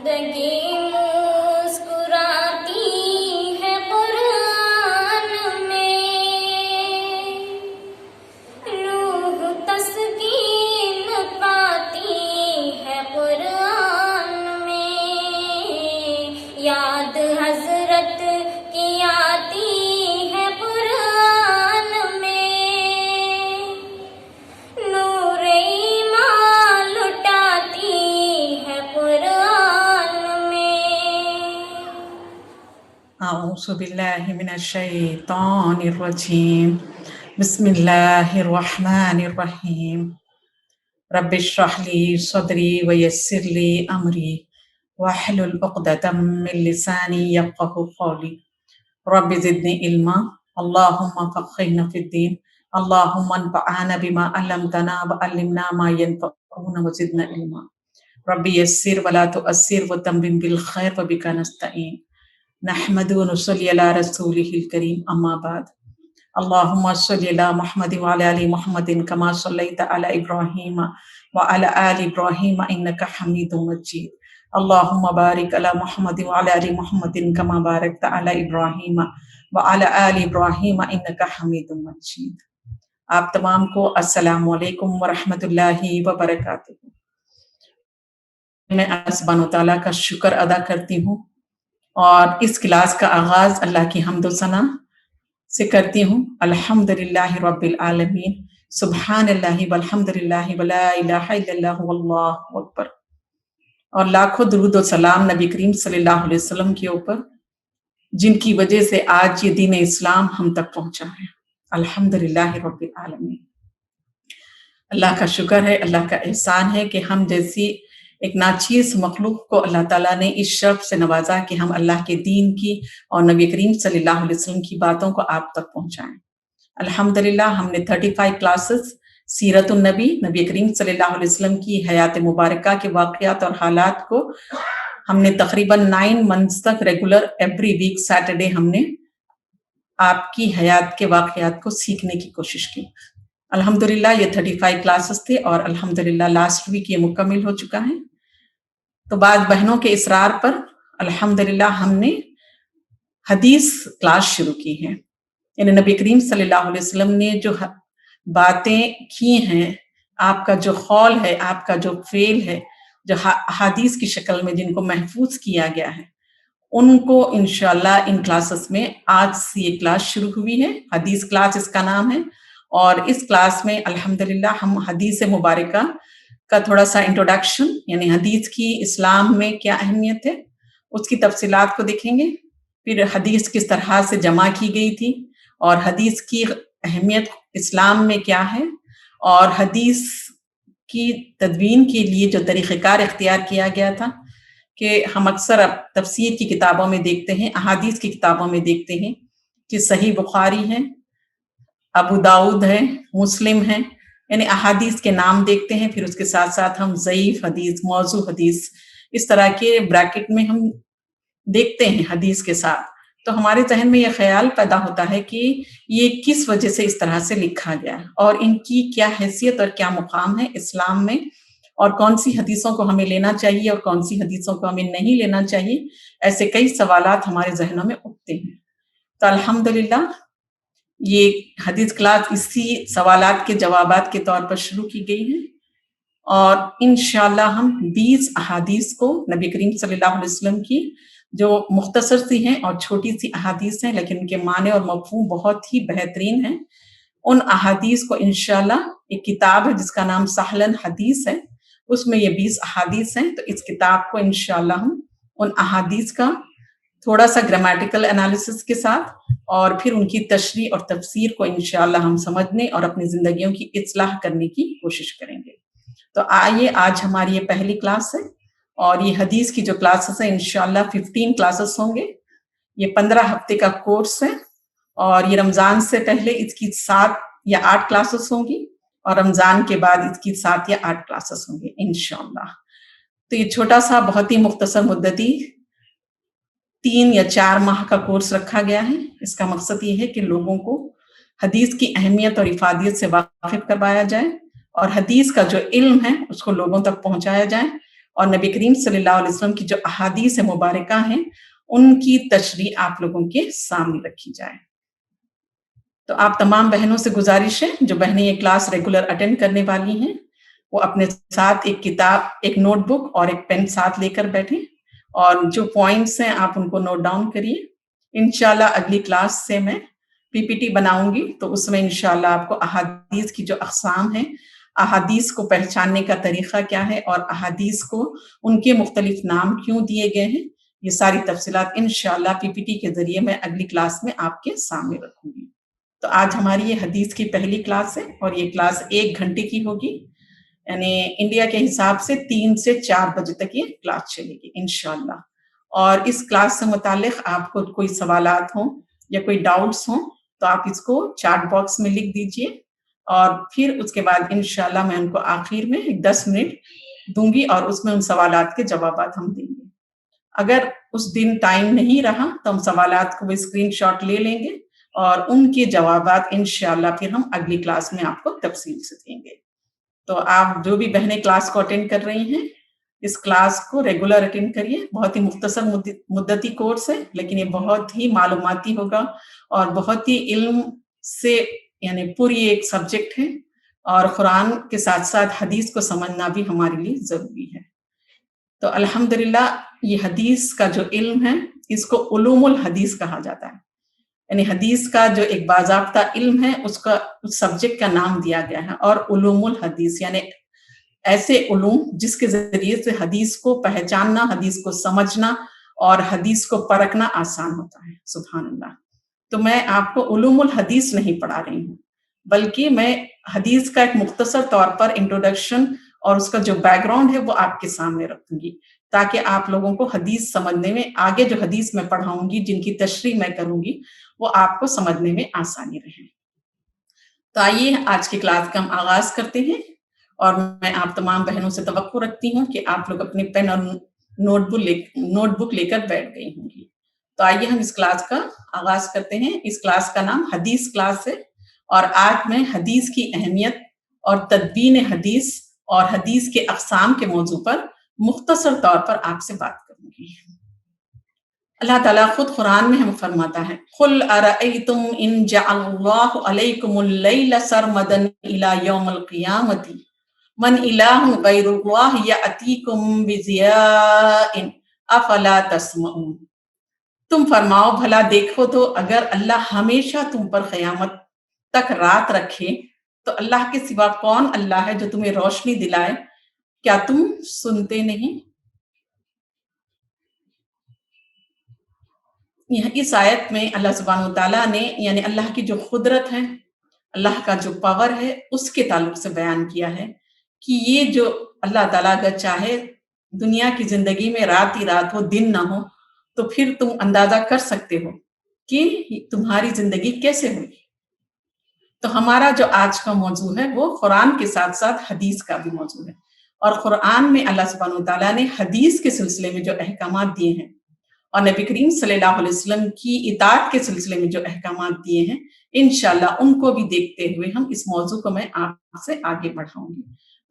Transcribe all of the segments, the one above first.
زندگی مسکراتی ہے قرآن میں، روح تسکین پاتی ہے قرآن میں، یاد حضرت کی آتی ہے قرآن میں، نور ایمان لٹاتی ہے قرآن میں۔ اعوذ باللہ من الشیطان الرجیم، بسم اللہ الرحمن الرحیم، رب اشرح لی صدری ویسر لی امری واحلل عقدۃ من لسانی یفقہوا قولی، رب زدنی علما، اللہم فقہنا فی الدین، اللہم انفعنا بما علمتنا وعلمنا ما ینفعنا وزدنا علما، رب یسر ولا تؤثر وتمم بالخیر وبک نستعین، نحمد ونصلی علی رسولہ الکریم، اما بعد، اللہم صلی علی محمد وعلی آل محمد کما صلیت علی ابراہیم وعلی آل ابراہیم انک حمید مجید، اللہم بارک علی محمد وعلی آل محمد کما بارکت علی ابراہیم وعلی آل ابراہیم انک حمید مجید۔ آپ تمام کو السلام علیکم ورحمۃ اللہ وبرکاتہ۔ میں اللہ سبحانہ وتعالیٰ کا شکر ادا کرتی ہوں اور اس کلاس کا آغاز اللہ کی حمد و ثنا سے کرتی ہوں۔ الحمدللہ رب العالمین، سبحان اللہ والحمد للہ ولا الہ الا اللہ واللہ اکبر، اور لاکھوں درود و سلام نبی کریم صلی اللہ علیہ وسلم کے اوپر، جن کی وجہ سے آج یہ دین اسلام ہم تک پہنچا ہے۔ الحمدللہ رب العالمین۔ اللہ کا شکر ہے، اللہ کا احسان ہے کہ ہم جیسی ایک ناچیز مخلوق کو اللہ تعالیٰ نے اس شرف سے نوازا کہ ہم اللہ کے دین کی اور نبی کریم صلی اللہ علیہ وسلم کی باتوں کو آپ تک پہنچائیں۔ الحمدللہ ہم نے 35 کلاسز سیرت النبی، نبی کریم صلی اللہ علیہ وسلم کی حیات مبارکہ کے واقعات اور حالات کو ہم نے تقریباً 9 منتھس تک ریگولر ایوری ویک سیٹرڈے ہم نے آپ کی حیات کے واقعات کو سیکھنے کی کوشش کی۔ الحمدللہ یہ 35 کلاسز تھے اور الحمدللہ لاسٹ ویک یہ مکمل ہو چکا ہے۔ تو بعض بہنوں کے اصرار پر الحمدللہ ہم نے حدیث کلاس شروع کی ہے، یعنی نبی کریم صلی اللہ علیہ وسلم نے جو باتیں کی ہیں، آپ کا جو قول ہے، آپ کا جو فعل ہے، جو احادیث کی شکل میں جن کو محفوظ کیا گیا ہے، ان کو انشاءاللہ ان کلاسز میں آج سے یہ کلاس شروع ہوئی ہے۔ حدیث کلاس اس کا نام ہے، اور اس کلاس میں الحمدللہ ہم حدیث مبارکہ کا تھوڑا سا انٹروڈکشن، یعنی حدیث کی اسلام میں کیا اہمیت ہے، اس کی تفصیلات کو دیکھیں گے۔ پھر حدیث کس طرح سے جمع کی گئی تھی، اور حدیث کی اہمیت اسلام میں کیا ہے، اور حدیث کی تدوین کے لیے جو طریقہ کار اختیار کیا گیا تھا، کہ ہم اکثر اب تفسیر کی کتابوں میں دیکھتے ہیں، احادیث کی کتابوں میں دیکھتے ہیں کہ صحیح بخاری ہے، ابو داؤد ہے، مسلم ہے، یعنی احادیث کے نام دیکھتے ہیں، پھر اس کے ساتھ ساتھ ہم ضعیف حدیث، موضوع حدیث، اس طرح کے بریکٹ میں ہم دیکھتے ہیں حدیث کے ساتھ۔ تو ہمارے ذہن میں یہ خیال پیدا ہوتا ہے کہ یہ کس وجہ سے اس طرح سے لکھا گیا، اور ان کی کیا حیثیت اور کیا مقام ہے اسلام میں، اور کون سی حدیثوں کو ہمیں لینا چاہیے اور کون سی حدیثوں کو ہمیں نہیں لینا چاہیے۔ ایسے کئی سوالات ہمارے ذہنوں میں اٹھتے ہیں۔ تو الحمدللہ یہ حدیث کلاس اسی سوالات کے جوابات کے طور پر شروع کی گئی ہے، اور انشاءاللہ ہم 20 احادیث کو نبی کریم صلی اللہ علیہ وسلم کی جو مختصر سی ہیں اور چھوٹی سی احادیث ہیں، لیکن ان کے معنی اور مفہوم بہت ہی بہترین ہیں، ان احادیث کو انشاءاللہ، ایک کتاب ہے جس کا نام سہلن حدیث ہے، اس میں یہ 20 احادیث ہیں، تو اس کتاب کو انشاءاللہ ہم ان احادیث کا تھوڑا سا گرامیٹیکل انالیسس کے ساتھ اور پھر ان کی تشریح اور تفسیر کو انشاءاللہ ہم سمجھنے اور اپنی زندگیوں کی اصلاح کرنے کی کوشش کریں گے۔ تو آئیے، آج ہماری یہ پہلی کلاس ہے، اور یہ حدیث کی جو کلاسز ہیں انشاءاللہ 15 کلاسز ہوں گے۔ یہ 15 ہفتے کا کورس ہے، اور یہ رمضان سے پہلے اس کی 7 یا 8 کلاسز ہوں گی، اور رمضان کے بعد اس کی 7 یا 8 کلاسز ہوں گے انشاءاللہ۔ تو یہ چھوٹا سا بہت ہی مختصر مدتی 3 یا 4 ماہ کا کورس رکھا گیا ہے۔ اس کا مقصد یہ ہے کہ لوگوں کو حدیث کی اہمیت اور افادیت سے واقف کروایا جائے، اور حدیث کا جو علم ہے اس کو لوگوں تک پہنچایا جائے، اور نبی کریم صلی اللہ علیہ وسلم کی جو احادیث مبارکہ ہیں ان کی تشریح آپ لوگوں کے سامنے رکھی جائے۔ تو آپ تمام بہنوں سے گزارش ہے جو بہنیں یہ کلاس ریگولر اٹینڈ کرنے والی ہیں وہ اپنے ساتھ ایک کتاب، ایک نوٹ بک اور ایک پین ساتھ لے کر بیٹھیں، اور جو پوائنٹس ہیں آپ ان کو نوٹ ڈاؤن کریے۔ انشاءاللہ اگلی کلاس سے میں پی پی ٹی بناؤں گی، تو اس میں انشاءاللہ آپ کو احادیث کی جو اقسام ہیں، احادیث کو پہچاننے کا طریقہ کیا ہے، اور احادیث کو ان کے مختلف نام کیوں دیے گئے ہیں، یہ ساری تفصیلات انشاءاللہ پی پی ٹی کے ذریعے میں اگلی کلاس میں آپ کے سامنے رکھوں گی۔ تو آج ہماری یہ حدیث کی پہلی کلاس ہے، اور یہ کلاس 1 گھنٹے کی ہوگی، یعنی انڈیا کے حساب سے 3 سے 4 بجے تک یہ کلاس چلے گی انشاءاللہ۔ اور اس کلاس سے متعلق آپ کو کوئی سوالات ہوں یا کوئی ڈاؤٹس ہوں تو آپ اس کو چیٹ باکس میں لکھ دیجئے، اور پھر اس کے بعد انشاءاللہ میں ان کو آخر میں 10 منٹ دوں گی، اور اس میں ان سوالات کے جوابات ہم دیں گے۔ اگر اس دن ٹائم نہیں رہا تو ہم سوالات کو اسکرین شاٹ لے لیں گے، اور ان کے جوابات انشاءاللہ پھر ہم اگلی کلاس میں آپ کو تفصیل سے دیں گے۔ تو آپ جو بھی بہنیں کلاس کو اٹینڈ کر رہی ہیں، اس کلاس کو ریگولر اٹینڈ کریے۔ بہت ہی مختصر مدتی کورس ہے، لیکن یہ بہت ہی معلوماتی ہوگا اور بہت ہی علم سے یعنی پوری ایک سبجیکٹ ہے، اور قرآن کے ساتھ ساتھ حدیث کو سمجھنا بھی ہمارے لیے ضروری ہے۔ تو الحمدللہ یہ حدیث کا جو علم ہے اس کو علوم الحدیث کہا جاتا ہے، یعنی حدیث کا جو ایک باضابطہ علم ہے اس سبجیکٹ کا نام دیا گیا ہے، اور علوم الحدیث یعنی ایسے علوم جس کے ذریعے سے حدیث کو پہچاننا، حدیث کو سمجھنا اور حدیث کو پرکھنا آسان ہوتا ہے۔ سبحان اللہ۔ تو میں آپ کو علوم الحدیث نہیں پڑھا رہی ہوں، بلکہ میں حدیث کا ایک مختصر طور پر انٹروڈکشن اور اس کا جو بیک گراؤنڈ ہے وہ آپ کے سامنے رکھوں گی، تاکہ آپ لوگوں کو حدیث سمجھنے میں، آگے جو حدیث میں پڑھاؤں گی، جن کی تشریح میں کروں گی، وہ آپ کو سمجھنے میں آسانی رہے۔ تو آئیے آج کی کلاس کا ہم آغاز کرتے ہیں، اور میں آپ تمام بہنوں سے توقع رکھتی ہوں کہ آپ لوگ اپنے پین اور نوٹ بک لے کر بیٹھ گئی ہوں گی۔ تو آئیے ہم اس کلاس کا آغاز کرتے ہیں۔ اس کلاس کا نام حدیث کلاس ہے، اور آج میں حدیث کی اہمیت اور تدوین حدیث اور حدیث کے اقسام کے موضوع پر مختصر طور پر آپ سے بات کروں گی۔ اللہ تعالیٰ خود قرآن میں ہم فرماتا ہے، قُلْ أَرَأَيْتُمْ إِنْ جَعَلَ اللَّهُ عَلَيْكُمُ اللَّيْلَ سَرْمَدًا إِلَى يَوْمِ الْقِيَامَةِ مَنْ إِلَٰهٌ غَيْرُ اللَّهِ يَأْتِيكُمْ بِضِيَاءٍ أَفَلَا تَسْمَعُونَ۔ تم فرماؤ بھلا دیکھو تو اگر اللہ ہمیشہ تم پر قیامت تک رات رکھے تو اللہ کے سوا کون اللہ ہے جو تمہیں روشنی دلائے، کیا تم سنتے نہیں؟ اس آیت میں اللہ سبحانہ وتعالیٰ نے یعنی اللہ کی جو قدرت ہے، اللہ کا جو پاور ہے، اس کے تعلق سے بیان کیا ہے کہ یہ جو اللہ تعالیٰ اگر چاہے دنیا کی زندگی میں رات ہی رات ہو، دن نہ ہو، تو پھر تم اندازہ کر سکتے ہو کہ تمہاری زندگی کیسے ہوگی۔ تو ہمارا جو آج کا موضوع ہے وہ قرآن کے ساتھ ساتھ حدیث کا بھی موضوع ہے، اور قرآن میں اللہ سبحانہ وتعالیٰ نے حدیث کے سلسلے میں جو احکامات دیے ہیں، اور نبی کریم صلی اللہ علیہ وسلم کی اطاعت کے سلسلے میں جو احکامات دیے ہیں، انشاءاللہ ان کو بھی دیکھتے ہوئے ہم اس موضوع کو میں آپ سے آگے بڑھاؤں گی۔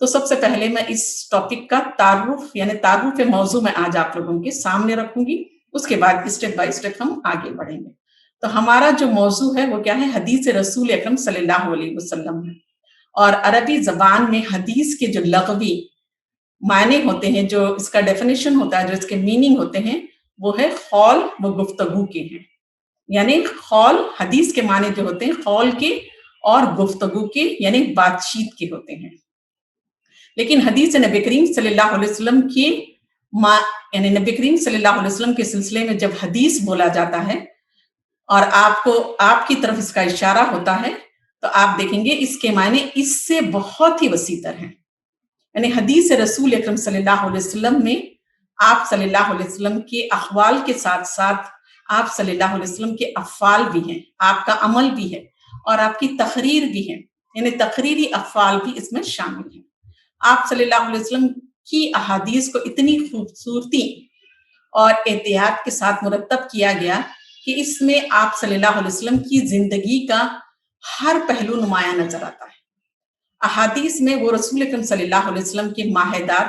تو سب سے پہلے میں اس ٹاپک کا تعارف یعنی تعارف موضوع میں آج آپ لوگوں کے سامنے رکھوں گی، اس کے بعد اسٹیپ بائی اسٹیپ ہم آگے بڑھیں گے۔ تو ہمارا جو موضوع ہے وہ کیا ہے؟ حدیث رسول اکرم صلی اللہ علیہ وسلم ہے، اور عربی زبان میں حدیث کے جو لغوی معنی ہوتے ہیں، جو اس کا ڈیفینیشن ہوتا ہے، جو اس کے میننگ ہوتے ہیں، وہ ہے قول و گفتگو کے ہیں، یعنی قول حدیث کے معنی جو ہوتے ہیں قول کے اور گفتگو کے یعنی بات چیت کے ہوتے ہیں۔ لیکن حدیث نبی کریم صلی اللہ علیہ وسلم کی یعنی نبی کریم صلی اللہ علیہ وسلم کے سلسلے میں جب حدیث بولا جاتا ہے اور آپ کی طرف اس کا اشارہ ہوتا ہے، تو آپ دیکھیں گے اس کے معنی اس سے بہت ہی وسیع تر ہیں۔ یعنی حدیث رسول اکرم صلی اللہ علیہ وسلم میں آپ صلی اللہ علیہ وسلم کے اقوال کے ساتھ ساتھ آپ صلی اللہ علیہ وسلم کے افعال بھی ہیں، آپ کا عمل بھی ہے، اور آپ کی تقریر بھی ہے، یعنی تقریری افعال بھی اس میں شامل ہیں۔ آپ صلی اللہ علیہ وسلم کی احادیث کو اتنی خوبصورتی اور احتیاط کے ساتھ مرتب کیا گیا کہ اس میں آپ صلی اللہ علیہ وسلم کی زندگی کا ہر پہلو نمایاں نظر آتا ہے۔ احادیث میں وہ رسول اکرم صلی اللہ علیہ وسلم کے معاہدات،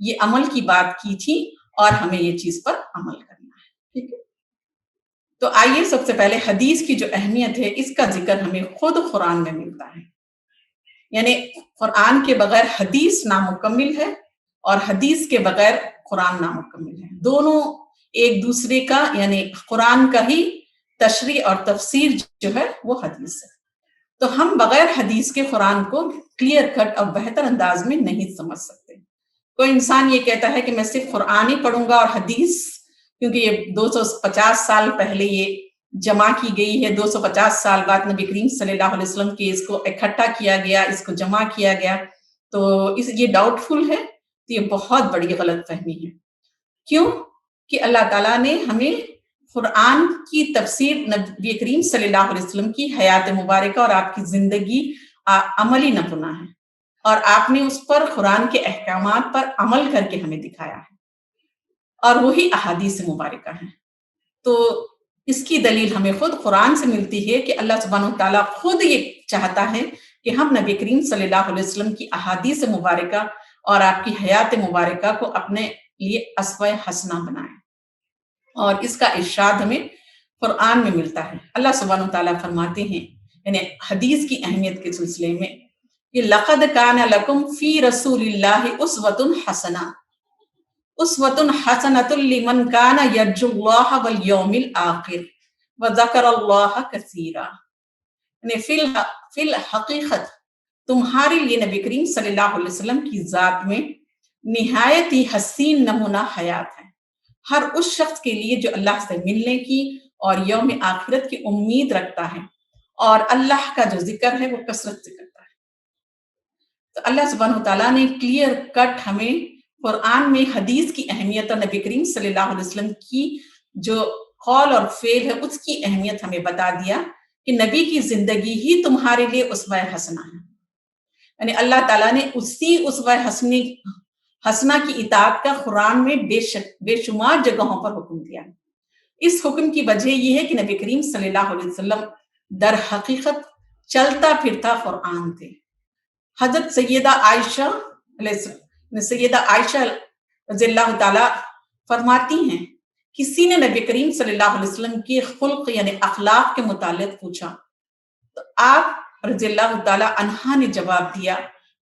یہ عمل کی بات کی تھی اور ہمیں یہ چیز پر عمل کرنا ہے. ٹھیک ہے. تو آئیے سب سے پہلے حدیث کی جو اہمیت ہے اس کا ذکر ہمیں خود قرآن میں ملتا ہے. یعنی قرآن کے بغیر حدیث نامکمل ہے اور حدیث کے بغیر قرآن نامکمل ہے. دونوں ایک دوسرے کا یعنی قرآن کا ہی تشریح اور تفسیر جو ہے وہ حدیث ہے. تو ہم بغیر حدیث کے قرآن کو کلیئر کٹ اور بہتر انداز میں نہیں سمجھ سکتے. کوئی انسان یہ کہتا ہے کہ میں صرف قرآن ہی پڑھوں گا اور حدیث، کیونکہ یہ 250 سال پہلے یہ جمع کی گئی ہے، 250 سال بعد نبی کریم صلی اللہ علیہ وسلم کے اس کو اکٹھا کیا گیا، اس کو جمع کیا گیا، تو یہ ڈاؤٹ فل ہے. تو یہ بہت بڑی غلط فہمی ہے. کیوں کہ اللہ تعالیٰ نے ہمیں قرآن کی تفسیر نبی کریم صلی اللہ علیہ وسلم کی حیات مبارکہ اور آپ کی زندگی عملی نمونہ ہے، اور آپ نے اس پر قرآن کے احکامات پر عمل کر کے ہمیں دکھایا ہے، اور وہی احادیث مبارکہ ہیں. تو اس کی دلیل ہمیں خود قرآن سے ملتی ہے کہ اللہ سبحانہ وتعالیٰ خود یہ چاہتا ہے کہ ہم نبی کریم صلی اللہ علیہ وسلم کی احادیث مبارکہ اور آپ کی حیات مبارکہ کو اپنے لیے اسوہ حسنہ بنائیں. اور اس کا ارشاد ہمیں قرآن میں ملتا ہے. اللہ سبحانہ وتعالیٰ فرماتے ہیں یعنی حدیث کی اہمیت کے سلسلے میں کہ لَقَدْ كَانَ لَكُمْ فِي رَسُولِ اللَّهِ أُسْوَةٌ حَسَنَةٌ أُسْوَةٌ حَسَنَةٌ لِمَنْ كَانَ يَرْجُو اللَّهَ وَالْيَوْمِ الْآخِرِ وَذَكَرَ اللَّهَ كَثِيرًا. یعنی فی الحقیقت تمہارے لیے نبی کریم صلی اللہ علیہ وسلم کی ذات میں نہایت ہی حسین نمونہ حیات ہے، ہر اس شخص کے لیے جو اللہ سے ملنے کی اور یوم آخرت کی امید رکھتا ہے اور اللہ کا جو ذکر ہے وہ کثرت سے کرتا ہے. تو اللہ سبحانہ وتعالیٰ نے کلیئر کٹ ہمیں قرآن میں حدیث کی اہمیت اور نبی کریم صلی اللہ علیہ وسلم کی جو قول اور فعل ہے اس کی اہمیت ہمیں بتا دیا کہ نبی کی زندگی ہی تمہارے لیے اسوہ حسنہ ہے. یعنی اللہ تعالیٰ نے اسی اسوہ حسنہ کی اطاعت کا قرآن میں بے شمار جگہوں پر حکم دیا. اس حکم کی وجہ یہ ہے کہ نبی کریم صلی اللہ علیہ وسلم در حقیقت چلتا پھرتا قرآن تھے. حضرت سیدہ عائشہ رضی اللہ تعالی فرماتی ہیں کسی نے نبی کریم صلی اللہ علیہ وسلم کی خلق یعنی اخلاق کے متعلق پوچھا تو آپ رضی اللہ تعالی عنہا نے جواب دیا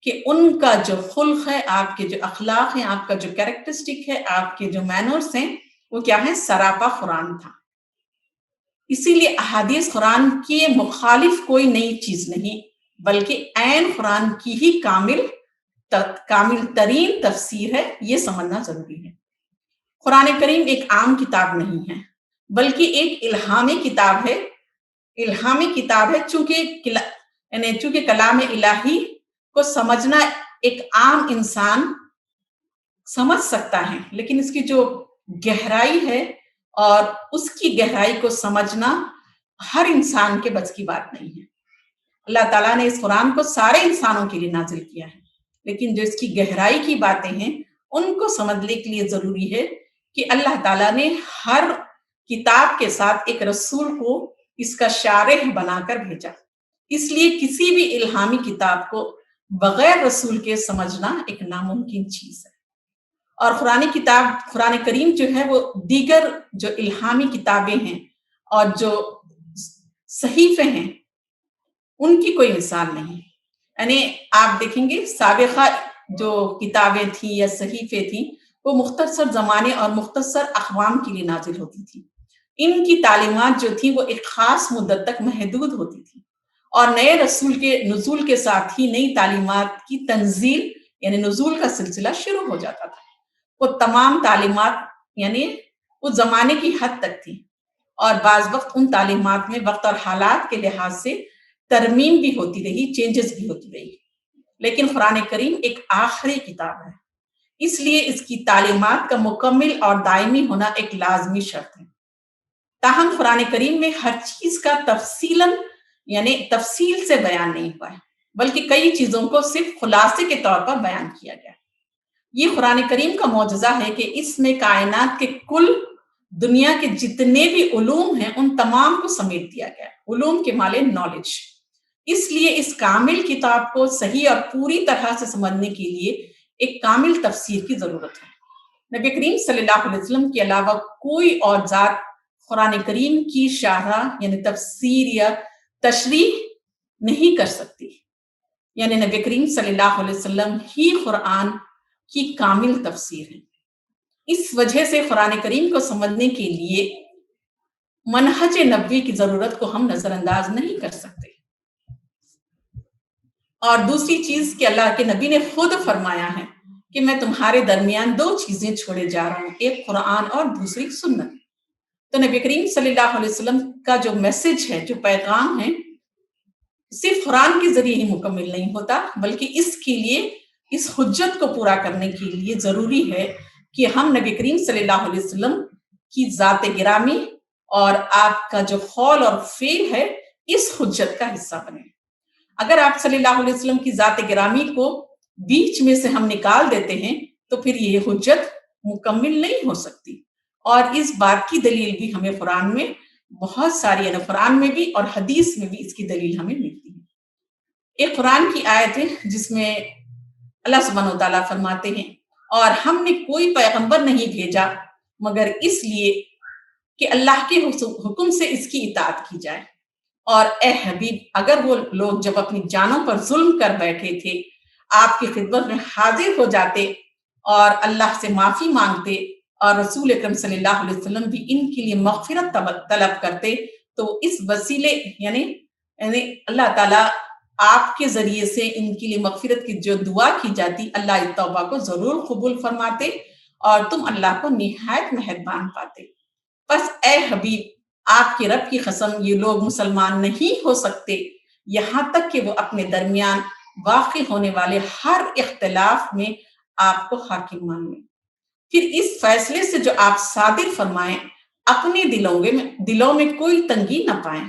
کہ ان کا جو خلق ہے، آپ کے جو اخلاق ہیں، آپ کا جو کیریکٹرسٹک ہے، آپ کے جو مینرز ہیں، وہ کیا ہے؟ سراپا قرآن تھا. اسی لیے احادیث قرآن کے مخالف کوئی نئی چیز نہیں بلکہ عین قرآن کی ہی کامل ترین تفسیر ہے. یہ سمجھنا ضروری ہے. قرآن کریم ایک عام کتاب نہیں ہے بلکہ ایک الہامی کتاب ہے. الہامی کتاب ہے چونکہ کلام الہی کو سمجھنا ایک عام انسان سمجھ سکتا ہے، لیکن اس کی جو گہرائی ہے اور اس کی گہرائی کو سمجھنا ہر انسان کے بس کی بات نہیں ہے. اللہ تعالیٰ نے اس قرآن کو سارے انسانوں کے لیے نازل کیا ہے، لیکن جو اس کی گہرائی کی باتیں ہیں ان کو سمجھنے کے لیے ضروری ہے کہ اللہ تعالیٰ نے ہر کتاب کے ساتھ ایک رسول کو اس کا شارح بنا کر بھیجا. اس لیے کسی بھی الہامی کتاب کو بغیر رسول کے سمجھنا ایک ناممکن چیز ہے. اور قرآن کریم جو ہے وہ دیگر جو الہامی کتابیں ہیں اور جو صحیفے ہیں ان کی کوئی مثال نہیں. یعنی آپ دیکھیں گے سابقہ جو کتابیں تھیں یا صحیفے تھیں وہ مختصر زمانے اور مختصر اقوام کے لیے نازل ہوتی تھی. ان کی تعلیمات جو تھیں وہ ایک خاص مدت تک محدود ہوتی تھی اور نئے رسول کے نزول کے ساتھ ہی نئی تعلیمات کی تنزیل یعنی نزول کا سلسلہ شروع ہو جاتا تھا. وہ تمام تعلیمات یعنی اس زمانے کی حد تک تھی اور بعض وقت ان تعلیمات میں وقت اور حالات کے لحاظ سے ترمیم بھی ہوتی رہی، چینجز بھی ہوتی رہی. لیکن قرآن کریم ایک آخری کتاب ہے، اس لیے اس کی تعلیمات کا مکمل اور دائمی ہونا ایک لازمی شرط ہے. تاہم قرآن کریم میں ہر چیز کا تفصیل سے بیان نہیں ہوا ہے بلکہ کئی چیزوں کو صرف خلاصے کے طور پر بیان کیا گیا. یہ قرآن کریم کا معجزہ ہے کہ اس میں کائنات کے کل دنیا کے جتنے بھی علوم ہیں ان تمام کو سمیٹ دیا گیا. علوم کے معنی نالج. اس لیے اس کامل کتاب کو صحیح اور پوری طرح سے سمجھنے کے لیے ایک کامل تفسیر کی ضرورت ہے۔ نبی کریم صلی اللہ علیہ وسلم کے علاوہ کوئی اور ذات قرآن کریم کی شرح یعنی تفسیر یا تشریح نہیں کر سکتی، یعنی نبی کریم صلی اللہ علیہ وسلم ہی قرآن کی کامل تفسیر ہے۔ اس وجہ سے قرآن کریم کو سمجھنے کے لیے منہج نبوی کی ضرورت کو ہم نظر انداز نہیں کر سکتے۔ اور دوسری چیز کہ اللہ کے نبی نے خود فرمایا ہے کہ میں تمہارے درمیان 2 چیزیں چھوڑے جا رہا ہوں، ایک قرآن اور دوسری سنت۔ تو نبی کریم صلی اللہ علیہ وسلم کا جو میسج ہے، جو پیغام ہے، صرف قرآن کے ذریعے ہی مکمل نہیں ہوتا، بلکہ اس کے لیے، اس حجت کو پورا کرنے کے لیے ضروری ہے کہ ہم نبی کریم صلی اللہ علیہ وسلم کی ذات گرامی اور آپ کا جو قول اور فعل ہے اس حجت کا حصہ بنے۔ اگر آپ صلی اللہ علیہ وسلم کی ذات گرامی کو بیچ میں سے ہم نکال دیتے ہیں تو پھر یہ حجت مکمل نہیں ہو سکتی۔ اور اس بات کی دلیل بھی ہمیں قرآن میں بہت ساری، یعنی قرآن میں بھی اور حدیث میں بھی اس کی دلیل ہمیں ملتی ہے۔ ایک قرآن کی آیت ہے جس میں اللہ سبحانہ و تعالیٰ فرماتے ہیں، اور ہم نے کوئی پیغمبر نہیں بھیجا مگر اس لیے کہ اللہ کے حکم سے اس کی اطاعت کی جائے۔ اور اے حبیب، اگر وہ لوگ جب اپنی جانوں پر ظلم کر بیٹھے تھے آپ کی خدمت میں حاضر ہو جاتے اور اللہ سے معافی مانگتے اور رسول اکرم صلی اللہ علیہ وسلم بھی ان کے لیے مغفرت طلب کرتے، تو اس وسیلے یعنی اللہ تعالیٰ آپ کے ذریعے سے ان کے لیے مغفرت کی جو دعا کی جاتی، اللہ توبہ کو ضرور قبول فرماتے اور تم اللہ کو نہایت مہربان پاتے۔ بس اے حبیب، آپ کے رب کی قسم، یہ لوگ مسلمان نہیں ہو سکتے یہاں تک کہ وہ اپنے درمیان واقع ہونے والے ہر اختلاف میں آپ کو حاکم مان لیں، پھر اس فیصلے سے جو آپ صادر فرمائیں اپنے دلوں میں کوئی تنگی نہ پائیں،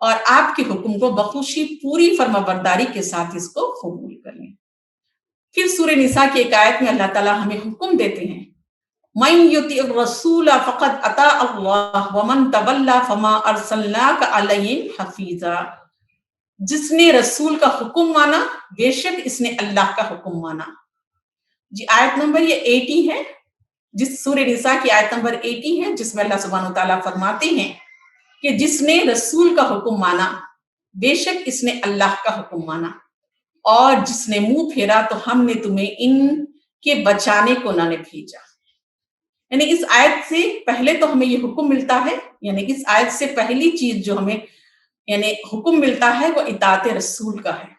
اور آپ کے حکم کو بخوشی پوری فرمانبرداری کے ساتھ اس کو قبول کر لیں۔ پھر سورہ نساء کی ایک آیت میں اللہ تعالیٰ ہمیں حکم دیتے ہیں، مَن یُطِعِ الرَّسُولَ فَقَدْ أَطَاعَ اللَّهَ وَمَن تَوَلَّىٰ فَمَا أَرْسَلْنَاكَ عَلَيْهِمْ حَفِيظًا۔ جس نے رسول کا حکم مانا بے شک اس نے اللہ کا حکم مانا۔ جی آیت نمبر یہ 80 ہے، جس سورہ نساء کی آیت نمبر 80 ہے، جس میں اللہ سبحانہ وتعالیٰ فرماتے ہیں کہ جس نے رسول کا حکم مانا بے شک اس نے اللہ کا حکم مانا، اور جس نے منہ پھیرا تو ہم نے تمہیں ان کے بچانے کو نہ بھیجا۔ یعنی اس آیت سے پہلے تو ہمیں یہ حکم ملتا ہے، یعنی اس آیت سے پہلی چیز جو ہمیں یعنی حکم ملتا ہے وہ اطاعت رسول کا ہے۔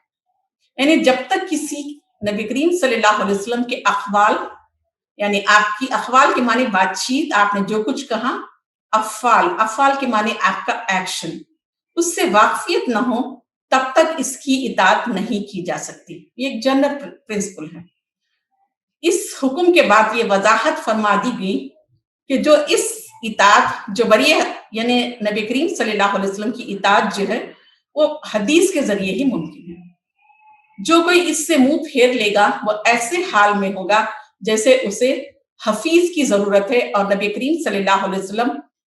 یعنی جب تک کسی نبی کریم صلی اللہ علیہ وسلم کے اقوال، یعنی آپ کی اقوال کے معنی بات چیت، آپ نے جو کچھ کہا، افعال کے معنی آپ کا ایکشن، اس سے واقفیت نہ ہو تب تک اس کی اطاعت نہیں کی جا سکتی۔ یہ ایک جنرل پرنسپل ہے۔ اس حکم کے بعد یہ وضاحت فرما دی گئی کہ جو اس اطاعت جو یعنی نبی کریم صلی اللہ علیہ وسلم کی اطاعت جو ہے وہ حدیث کے ذریعے ہی ممکن ہے۔ جو کوئی اس سے منہ پھیر لے گا وہ ایسے حال میں ہوگا جیسے اسے حفیظ کی ضرورت ہے، اور نبی کریم صلی اللہ علیہ وسلم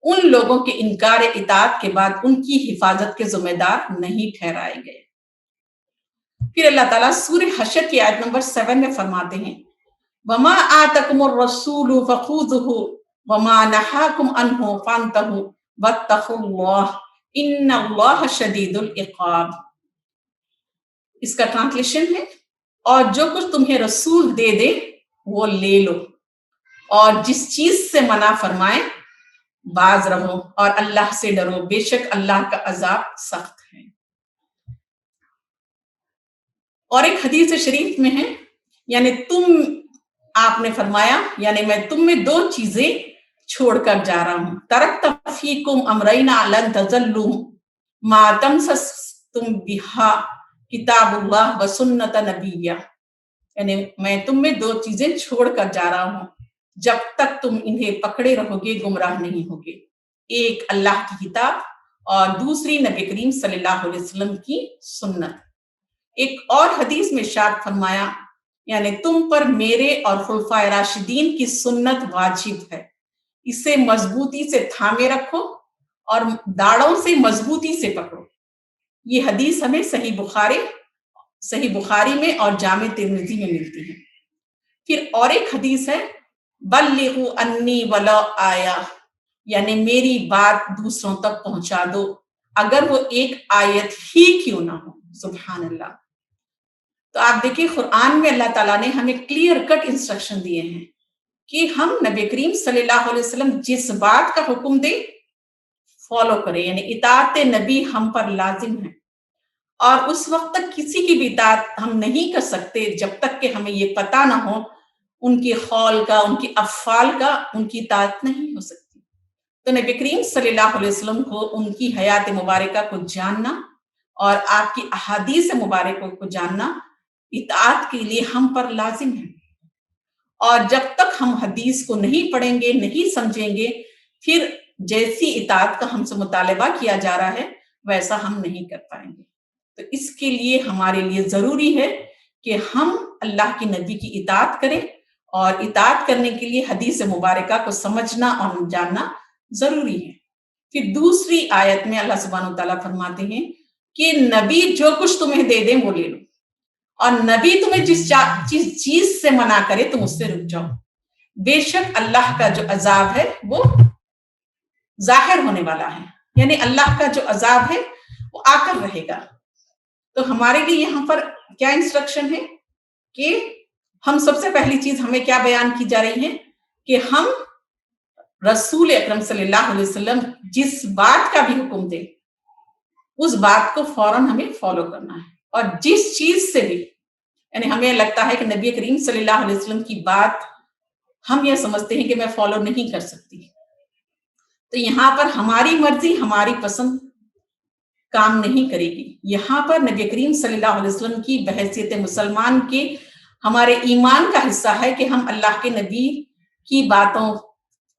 ان لوگوں کے انکار اطاعت کے بعد ان کی حفاظت کے ذمہ دار نہیں ٹھہرائے گئے۔ پھر اللہ تعالیٰ سورہ حشر کی آیت نمبر 7 میں فرماتے ہیں، وَمَا آتَكُمُ الرَّسُولُ فَخُذُوهُ وَمَا نَهَاكُمْ عَنْهُ فَانْتَهُوا وَاتَّقُوا اللَّهَ إِنَّ اللَّهَ شَدِيدُ الْعِقَابِ۔ اس کا ٹرانسلیشن ہے، اور جو کچھ تمہیں رسول دے دے وہ لے لو، اور جس چیز سے منع فرمائے باز رہو، اور اللہ سے ڈرو، بے شک اللہ کا عذاب سخت ہے۔ اور ایک حدیث شریف میں ہے، یعنی آپ نے فرمایا، یعنی میں تم میں 2 چیزیں چھوڑ کر جا رہا ہوں، ترکت فیکم امرین لن تضلوا ما تمسستم بها کتاب اللہ و سنت نبیہ۔ یعنی میں تم میں 2 چیزیں چھوڑ کر جا رہا ہوں، جب تک تم انہیں پکڑے رہو گے گمراہ نہیں ہوگے، ایک اللہ کی کتاب اور دوسری نبی کریم صلی اللہ علیہ وسلم کی سنت۔ ایک اور حدیث میں ارشاد فرمایا، یعنی تم پر میرے اور خلفائے راشدین کی سنت واجب ہے، اسے مضبوطی سے تھامے رکھو اور داڑوں سے مضبوطی سے پکڑو۔ یہ حدیث ہمیں صحیح بخاری میں اور جامع ترمذی میں ملتی ہے۔ پھر اور ایک حدیث ہے بلغوا انی ولو آیا، یعنی میری بات دوسروں تک پہنچا دو اگر وہ ایک آیت ہی کیوں نہ ہو۔ سبحان اللہ۔ تو آپ دیکھیں قرآن میں اللہ تعالیٰ نے ہمیں کلیئر کٹ انسٹرکشن دیے ہیں کہ ہم نبی کریم صلی اللہ علیہ وسلم جس بات کا حکم دیں فالو کریں، یعنی اطاعت نبی ہم پر لازم ہے، اور اس وقت تک کسی کی بھی اطاعت ہم نہیں کر سکتے جب تک کہ ہمیں یہ پتہ نہ ہو ان کی قول کا، ان کی افعال کا ان کی اطاعت نہیں ہو سکتی۔ تو نبی کریم صلی اللہ علیہ وسلم کو ان کی حیات مبارکہ کو جاننا اور آپ کی احادیث مبارکوں کو جاننا اطاعت کے لیے ہم پر لازم ہے، اور جب تک ہم حدیث کو نہیں پڑھیں گے، نہیں سمجھیں گے، پھر جیسی اطاعت کا ہم سے مطالبہ کیا جا رہا ہے ویسا ہم نہیں کر پائیں گے۔ تو اس کے لیے ہمارے لیے ضروری ہے کہ ہم اللہ کے نبی کی اطاعت کریں، اور اطاعت کرنے کے لیے حدیث مبارکہ کو سمجھنا اور جاننا ضروری ہے۔ پھر دوسری آیت میں اللہ سبحانہ وتعالیٰ فرماتے ہیں کہ نبی جو کچھ تمہیں دے دیں وہ لے لو، اور نبی تمہیں جس چیز سے منع کرے تم اس سے رک جاؤ، بے شک اللہ کا جو عذاب ہے وہ ظاہر ہونے والا ہے، یعنی اللہ کا جو عذاب ہے وہ آ کر رہے گا۔ تو ہمارے لیے یہاں پر کیا انسٹرکشن ہے کہ ہم سب سے پہلی چیز ہمیں کیا بیان کی جا رہی ہے کہ ہم رسول اکرم صلی اللہ علیہ وسلم جس بات کا بھی حکم دے اس بات کو فوراً ہمیں فالو کرنا ہے، اور جس چیز سے بھی یعنی ہمیں لگتا ہے کہ نبی کریم صلی اللہ علیہ وسلم کی بات ہم یہ سمجھتے ہیں کہ میں فالو نہیں کر سکتی، تو یہاں پر ہماری مرضی ہماری پسند کام نہیں کرے گی۔ یہاں پر نبی کریم صلی اللہ علیہ وسلم کی بحیثیت مسلمان کے ہمارے ایمان کا حصہ ہے کہ ہم اللہ کے نبی کی باتوں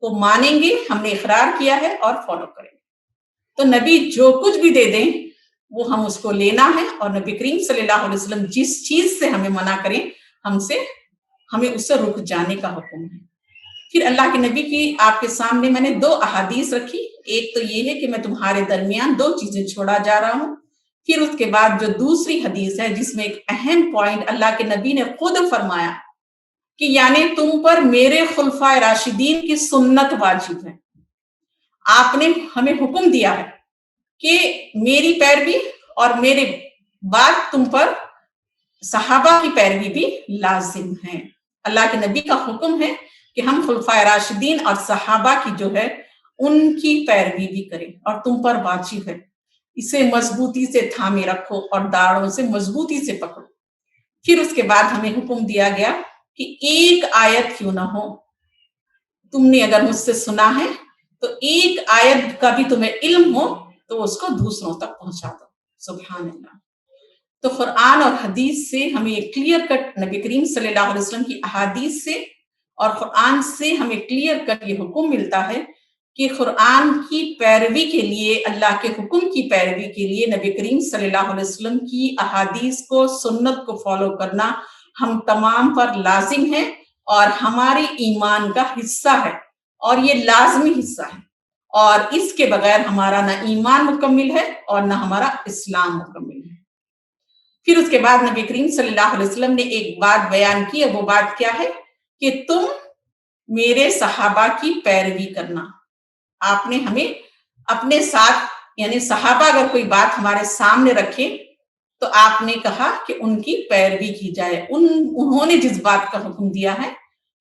کو مانیں گے، ہم نے اقرار کیا ہے اور فالو کریں گے۔ تو نبی جو کچھ بھی دے دیں وہ ہم اس کو لینا ہے، اور نبی کریم صلی اللہ علیہ وسلم جس چیز سے ہمیں منع کریں ہمیں اس سے رک جانے کا حکم ہے۔ پھر اللہ کے نبی کی آپ کے سامنے میں نے 2 احادیث رکھی، ایک تو یہ ہے کہ میں تمہارے درمیان 2 چیزیں چھوڑا جا رہا ہوں، پھر اس کے بعد جو دوسری حدیث ہے جس میں ایک اہم پوائنٹ اللہ کے نبی نے خود فرمایا کہ یعنی تم پر میرے خلفائے راشدین کی سنت واجب ہے۔ آپ نے ہمیں حکم دیا ہے کہ میری پیروی اور میرے بعد تم پر صحابہ کی پیروی بھی لازم ہے۔ اللہ کے نبی کا حکم ہے کہ ہم خلفائے راشدین اور صحابہ کی جو ہے ان کی پیروی بھی کریں، اور تم پر واجب ہے، اسے مضبوطی سے تھامے رکھو اور داڑوں سے مضبوطی سے پکڑو۔ پھر اس کے بعد ہمیں حکم دیا گیا کہ ایک آیت کیوں نہ ہو، تم نے اگر مجھ سے سنا ہے تو ایک آیت کا بھی تمہیں علم ہو تو اس کو دوسروں تک پہنچا دو۔ سبحان اللہ۔ تو قرآن اور حدیث سے ہمیں کلیئر کٹ نبی کریم صلی اللہ علیہ وسلم کی احادیث سے اور قرآن سے ہمیں کلیئر کٹ یہ حکم ملتا ہے کہ قرآن کی پیروی کے لیے، اللہ کے حکم کی پیروی کے لیے نبی کریم صلی اللہ علیہ وسلم کی احادیث کو، سنت کو فالو کرنا ہم تمام پر لازم ہے اور ہمارے ایمان کا حصہ ہے، اور یہ لازمی حصہ ہے، اور اس کے بغیر ہمارا نہ ایمان مکمل ہے اور نہ ہمارا اسلام مکمل ہے۔ پھر اس کے بعد نبی کریم صلی اللہ علیہ وسلم نے ایک بات بیان کی، اور وہ بات کیا ہے کہ تم میرے صحابہ کی پیروی کرنا۔ آپ نے ہمیں اپنے ساتھ یعنی صحابہ اگر کوئی بات ہمارے سامنے رکھے تو آپ نے کہا کہ ان کی پیروی کی جائے، انہوں نے جس بات کا حکم دیا ہے،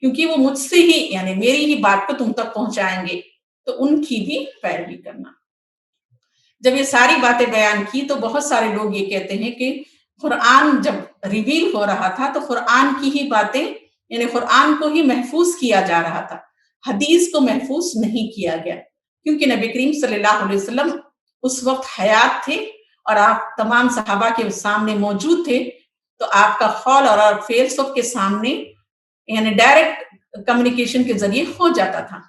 کیونکہ وہ مجھ سے ہی یعنی میری ہی بات کو تم تک پہنچائیں گے، تو ان کی بھی پیروی کرنا۔ جب یہ ساری باتیں بیان کی تو بہت سارے لوگ یہ کہتے ہیں کہ قرآن جب ریویل ہو رہا تھا تو قرآن کی ہی باتیں یعنی قرآن کو ہی محفوظ کیا جا رہا تھا، حدیث کو محفوظ نہیں کیا گیا، کیونکہ نبی کریم صلی اللہ علیہ وسلم اس وقت حیات تھے اور آپ تمام صحابہ کے سامنے موجود تھے، تو آپ کا قول اور فعل سب کے سامنے یعنی ڈائریکٹ کمیونیکیشن کے ذریعے ہو جاتا تھا،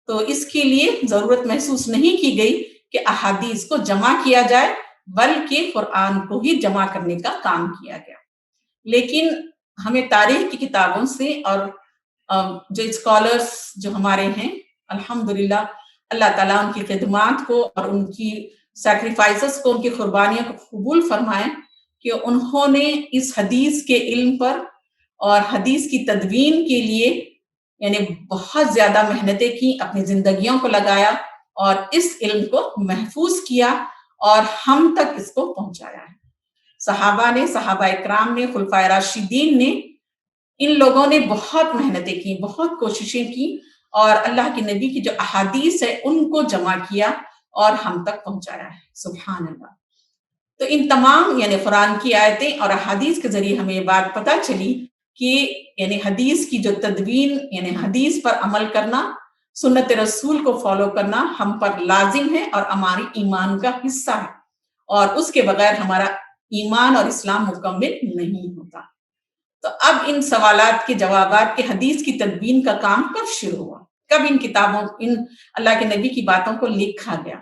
تو اس کے لیے ضرورت محسوس نہیں کی گئی کہ احادیث کو جمع کیا جائے، بلکہ قرآن کو ہی جمع کرنے کا کام کیا گیا۔ لیکن ہمیں تاریخ کی کتابوں سے اور جو اسکالرز جو ہمارے ہیں الحمدللہ، اللہ تعالیٰ ان کی خدمات کو اور ان کی سیکریفائسز کو، ان کی قربانیوں کو قبول فرمائیں کہ انہوں نے اس حدیث کے علم پر اور حدیث کی تدوین کے لیے یعنی بہت زیادہ محنتیں کی، اپنی زندگیوں کو لگایا اور اس علم کو محفوظ کیا اور ہم تک اس کو پہنچایا ہے۔ صحابہ نے، صحابہ اکرام نے، خلفائے راشدین نے، ان لوگوں نے بہت محنتیں کی، بہت کوششیں کی اور اللہ کے نبی کی جو احادیث ہے ان کو جمع کیا اور ہم تک پہنچایا ہے۔ سبحان اللہ۔ تو ان تمام یعنی قرآن کی آیتیں اور احادیث کے ذریعے ہمیں یہ بات پتہ چلی کہ یعنی حدیث کی جو تدوین یعنی حدیث پر عمل کرنا، سنت رسول کو فالو کرنا ہم پر لازم ہے اور ہماری ایمان کا حصہ ہے، اور اس کے بغیر ہمارا ایمان اور اسلام مکمل نہیں ہوتا۔ تو اب ان سوالات کے جوابات کے حدیث کی تدوین کا کام کب شروع ہوا، کب ان کتابوں، ان اللہ کے نبی کی باتوں کو لکھا گیا؟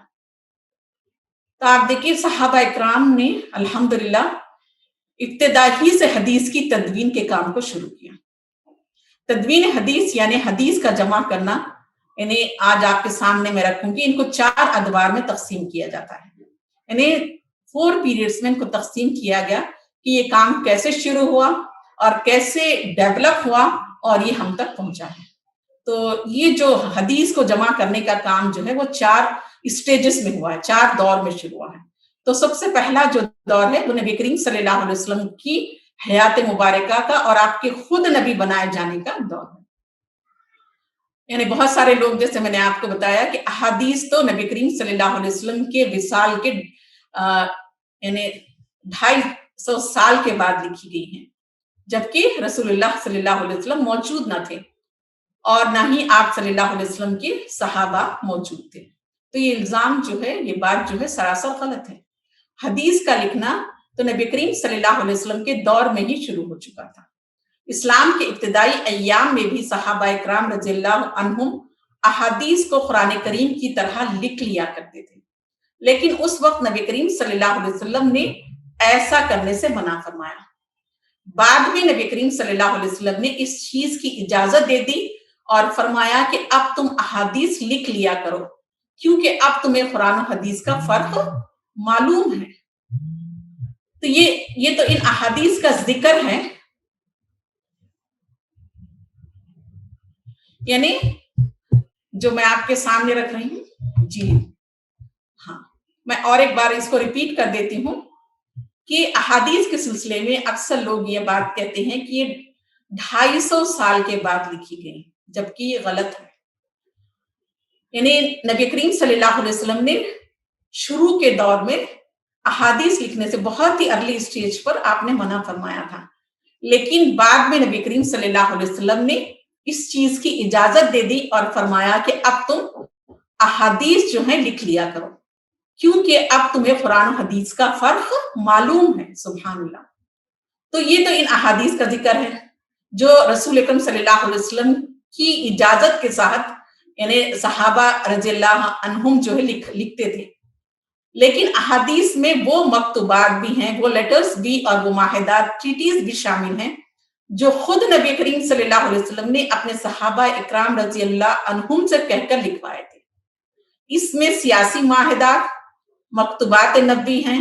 تو آپ دیکھیے صحابہ اکرام نے الحمدللہ ابتدا ہی سے حدیث کی تدوین کے کام کو شروع کیا۔ تدوین حدیث یعنی حدیث کا جمع کرنا، یعنی آج آپ کے سامنے میں رکھوں گی، ان کو 4 ادوار میں تقسیم کیا جاتا ہے، یعنی 4 پیریڈز میں ان کو تقسیم کیا گیا کہ یہ کام کیسے شروع ہوا اور کیسے ڈیولپ ہوا اور یہ ہم تک پہنچا ہے۔ تو یہ جو حدیث کو جمع کرنے کا کام جو ہے وہ 4 اسٹیجز میں ہوا ہے، 4 دور میں شروع ہوا ہے۔ تو سب سے پہلا جو دور ہے وہ نبی کریم صلی اللہ علیہ وسلم کی حیات مبارکہ کا اور آپ کے خود نبی بنائے جانے کا دور ہے۔ یعنی بہت سارے لوگ، جیسے میں نے آپ کو بتایا کہ احادیث تو نبی کریم صلی اللہ علیہ وسلم کے وصال کے یعنی 250 سال کے بعد لکھی گئی ہیں، جبکہ رسول اللہ صلی اللہ علیہ وسلم موجود نہ تھے اور نہ ہی آپ صلی اللہ علیہ وسلم کے صحابہ موجود تھے۔ تو یہ الزام جو ہے، یہ بات جو ہے سراسر غلط ہے۔ حدیث کا لکھنا تو نبی کریم صلی اللہ علیہ وسلم کے دور میں ہی شروع ہو چکا تھا۔ اسلام کے ابتدائی ایام میں بھی صحابہ اکرام رضی اللہ عنہم احادیث کو قرآن کریم کی طرح لکھ لیا کرتے تھے، لیکن اس وقت نبی کریم صلی اللہ علیہ وسلم نے ایسا کرنے سے منع فرمایا۔ بعد میں نبی کریم صلی اللہ علیہ وسلم نے اس چیز کی اجازت دے دی اور فرمایا کہ اب تم احادیث لکھ لیا کرو، کیونکہ اب تمہیں قرآن و حدیث کا فرق معلوم ہے۔ تو یہ تو ان احادیث کا ذکر ہے، یعنی جو میں آپ کے سامنے رکھ رہی ہوں۔ جی ہاں، میں اور ایک بار اس کو ریپیٹ کر دیتی ہوں کہ احادیث کے سلسلے میں اکثر لوگ یہ بات کہتے ہیں کہ یہ 250 سال کے بعد لکھی گئی، جبکہ یہ غلط ہے۔ یعنی نبی کریم صلی اللہ علیہ وسلم نے شروع کے دور میں احادیث لکھنے سے بہت ہی ارلی اسٹیج پر آپ نے منع فرمایا تھا، لیکن بعد میں نبی کریم صلی اللہ علیہ وسلم نے اس چیز کی اجازت دے دی اور فرمایا کہ اب تم احادیث جو ہیں لکھ لیا کرو، کیونکہ اب تمہیں قرآن و حدیث کا فرق معلوم ہے۔ سبحان اللہ۔ تو یہ تو ان احادیث کا ذکر ہے جو رسول اکرم صلی اللہ علیہ وسلم کی اجازت کے ساتھ یعنی صحابہ رضی اللہ عنہم جو ہے لکھتے تھے، لیکن احادیث میں وہ مکتوبات بھی ہیں، وہ لیٹرز بھی اور وہ معاہدات، ٹریٹیز بھی شامل ہیں جو خود نبی کریم صلی اللہ علیہ وسلم نے اپنے صحابہ اکرام رضی اللہ عنہم سے کہہ کر لکھوائے تھے۔ اس میں سیاسی معاہدات، مکتوبات نبوی ہیں،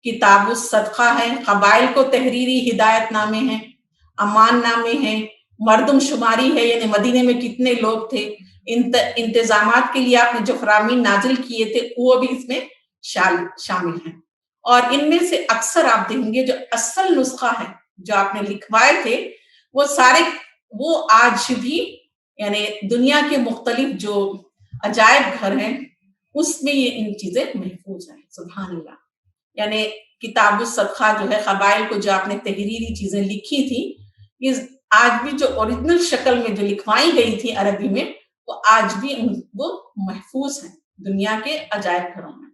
کتاب الصدقہ ہیں، قبائل کو تحریری ہدایت نامے ہیں، امان نامے ہیں، مردم شماری ہے، یعنی مدینے میں کتنے لوگ تھے، انتظامات کے لیے آپ نے جو فرامین نازل کیے تھے وہ بھی اس میں شامل ہیں۔ اور ان میں سے اکثر آپ دیکھیں گے جو اصل نسخہ ہے جو آپ نے لکھوائے تھے وہ سارے وہ آج بھی یعنی دنیا کے مختلف جو عجائب گھر ہیں اس میں یہ ان چیزیں محفوظ ہیں۔ سبحان اللہ۔ یعنی کتاب الصدقہ جو ہے، قبائل کو جو آپ نے تحریری چیزیں لکھی تھی، یہ آج بھی جو اوریجنل شکل میں جو لکھوائی گئی تھی عربی میں، وہ آج بھی وہ محفوظ ہیں دنیا کے عجائب گھروں میں۔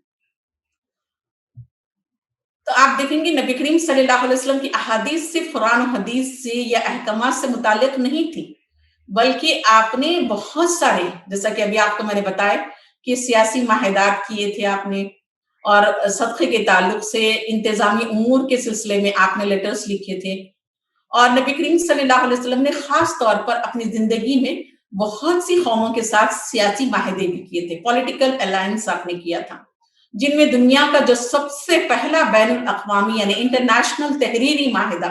تو آپ دیکھیں گے نبی کریم صلی اللہ علیہ وسلم کی احادیث صرف قرآن و حدیث سے یا احکامات سے متعلق نہیں تھی، بلکہ آپ نے بہت سارے، جیسا کہ ابھی آپ کو میں نے بتایا کہ سیاسی معاہدات کیے تھے آپ نے، اور صدقے کے تعلق سے انتظامی امور کے سلسلے میں آپ نے لیٹرز لکھے تھے، اور نبی کریم صلی اللہ علیہ وسلم نے خاص طور پر اپنی زندگی میں بہت سی قوموں کے ساتھ سیاسی معاہدے بھی کیے تھے، پولیٹیکل الائنس آپ نے کیا تھا، جن میں دنیا کا جو سب سے پہلا بین الاقوامی یعنی انٹرنیشنل تحریری معاہدہ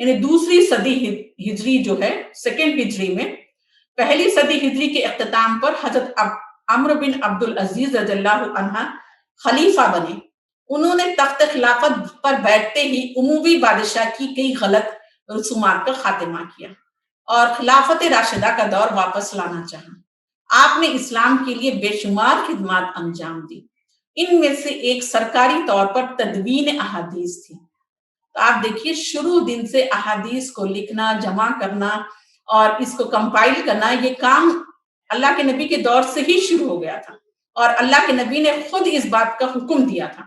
یعنی دوسری صدی ہجری جو ہے، سیکنڈ ہجری میں، پہلی صدی ہجری کے اختتام پر حضرت عمرو بن عبد العزیز رضی اللہ عنہ خلیفہ بنے۔ انہوں نے تخت خلافت پر بیٹھتے ہی عموی بادشاہ کی کئی غلط رسومات کا خاتمہ کیا اور خلافت راشدہ کا دور واپس لانا چاہا۔ آپ نے اسلام کے لیے بے شمار خدمات انجام دی۔ ان میں سے ایک سرکاری طور پر تدوین احادیث تھی۔ تو آپ دیکھیے، شروع دن سے احادیث کو لکھنا، جمع کرنا اور اس کو کمپائل کرنا، یہ کام اللہ کے نبی کے دور سے ہی شروع ہو گیا تھا، اور اللہ کے نبی نے خود اس بات کا حکم دیا تھا،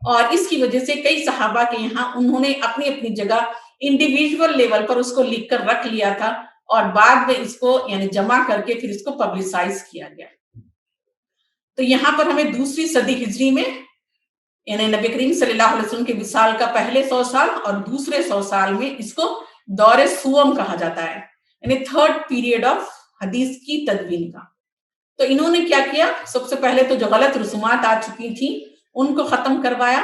اور اس کی وجہ سے کئی صحابہ کے یہاں انہوں نے اپنی اپنی جگہ انڈیویجول لیول پر اس کو لکھ کر رکھ لیا تھا، اور بعد میں اس کو یعنی جمع کر کے پھر اس کو پبلسائز کیا گیا۔ تو یہاں پر ہمیں دوسری صدی ہجری میں، یعنی نبی کریم صلی اللہ علیہ وسلم کے وصال کا پہلے 100 سال اور دوسرے 100 سال میں اس کو دور سوم کہا جاتا ہے، یعنی تھرڈ پیریڈ آف حدیث کی تدوین کا۔ تو انہوں نے کیا کیا؟ سب سے پہلے تو جو غلط رسومات آ چکی تھیں ان کو ختم کروایا،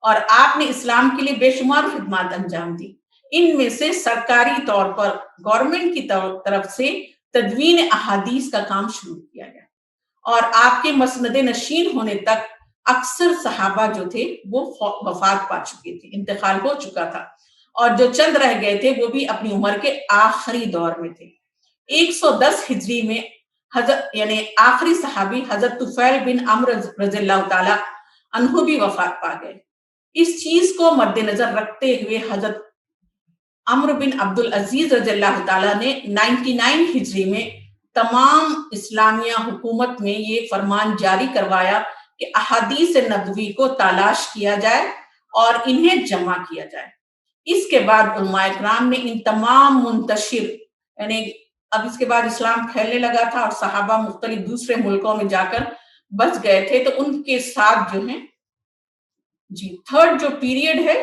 اور آپ نے اسلام کے لیے بے شمار خدمات انجام دی۔ ان میں سے سرکاری طور پر گورنمنٹ کی طرف سے تدوین احادیث کا کام شروع کیا گیا، اور آپ کے مسند نشین ہونے تک اکثر صحابہ جو تھے وہ وفات پا چکے تھے، انتقال ہو چکا تھا، اور جو چند رہ گئے تھے وہ بھی اپنی عمر کے آخری دور میں تھے۔ 110 ہجری میں حضرت یعنی آخری صحابی حضرت طفیل بن عمرو رضی اللہ تعالی عنہ بھی وفات پا گئے۔ اس چیز کو مد نظر رکھتے ہوئے حضرت عمرو بن عبد العزیز رضی اللہ تعالیٰ نے 99 ہجری میں تمام اسلامیہ حکومت میں یہ فرمان جاری کروایا کہ احادیث نبوی کو تلاش کیا جائے اور انہیں جمع کیا جائے۔ اس کے بعد علماء کرام نے ان تمام منتشر، یعنی اب اس کے بعد اسلام پھیلنے لگا تھا اور صحابہ مختلف دوسرے ملکوں میں جا کر بس گئے تھے، تو ان کے ساتھ جو ہے تھرڈ جو پیریڈ ہے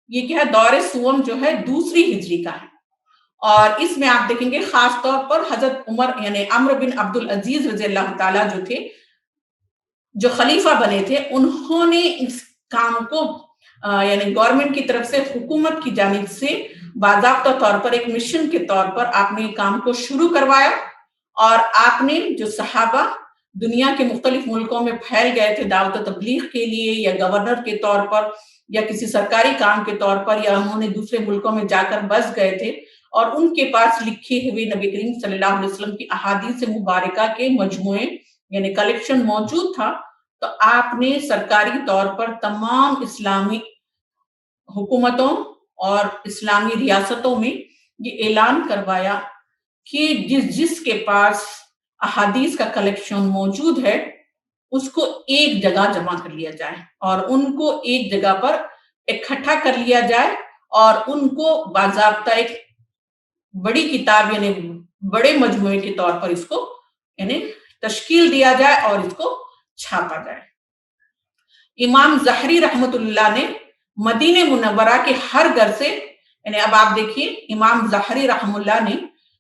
یہ کیا ہے، دور سوم جو ہے دوسری ہجری کا ہے، اور اس میں آپ دیکھیں گے خاص طور پر حضرت عمر یعنی عمرو بن عبد العزیز رضی اللہ تعالیٰ جو تھے، جو خلیفہ بنے تھے، انہوں نے اس کام کو یعنی گورنمنٹ کی طرف سے، حکومت کی جانب سے باضابطہ طور پر ایک مشن کے طور پر آپ نے کام کو شروع کروایا، اور آپ نے جو صحابہ دنیا کے مختلف ملکوں میں پھیل گئے تھے دعوت و تبلیغ کے لیے، یا گورنر کے طور پر، یا کسی سرکاری کام کے طور پر، یا انہوں نے دوسرے ملکوں میں جا کر بس گئے تھے، اور ان کے پاس لکھے ہوئے نبی کریم صلی اللہ علیہ وسلم کی احادیث مبارکہ کے مجموعے یعنی کلیکشن موجود تھا، تو آپ نے سرکاری طور پر تمام اسلامی حکومتوں اور اسلامی ریاستوں میں یہ اعلان کروایا کہ جس کے پاس احادیث کا کلیکشن موجود ہے اس کو ایک جگہ جمع کر لیا جائے، اور ان کو ایک جگہ پر اکٹھا کر لیا جائے، اور ان کو باضابطہ ایک بڑی کتاب یعنی بڑے مجموعے کے طور پر اس کو یعنی تشکیل دیا جائے اور اس کو چھاپا جائے۔ امام زہری رحمت اللہ نے مدینہ منورہ کے ہر گھر سے، یعنی اب آپ دیکھیے امام زہری رحم اللہ نے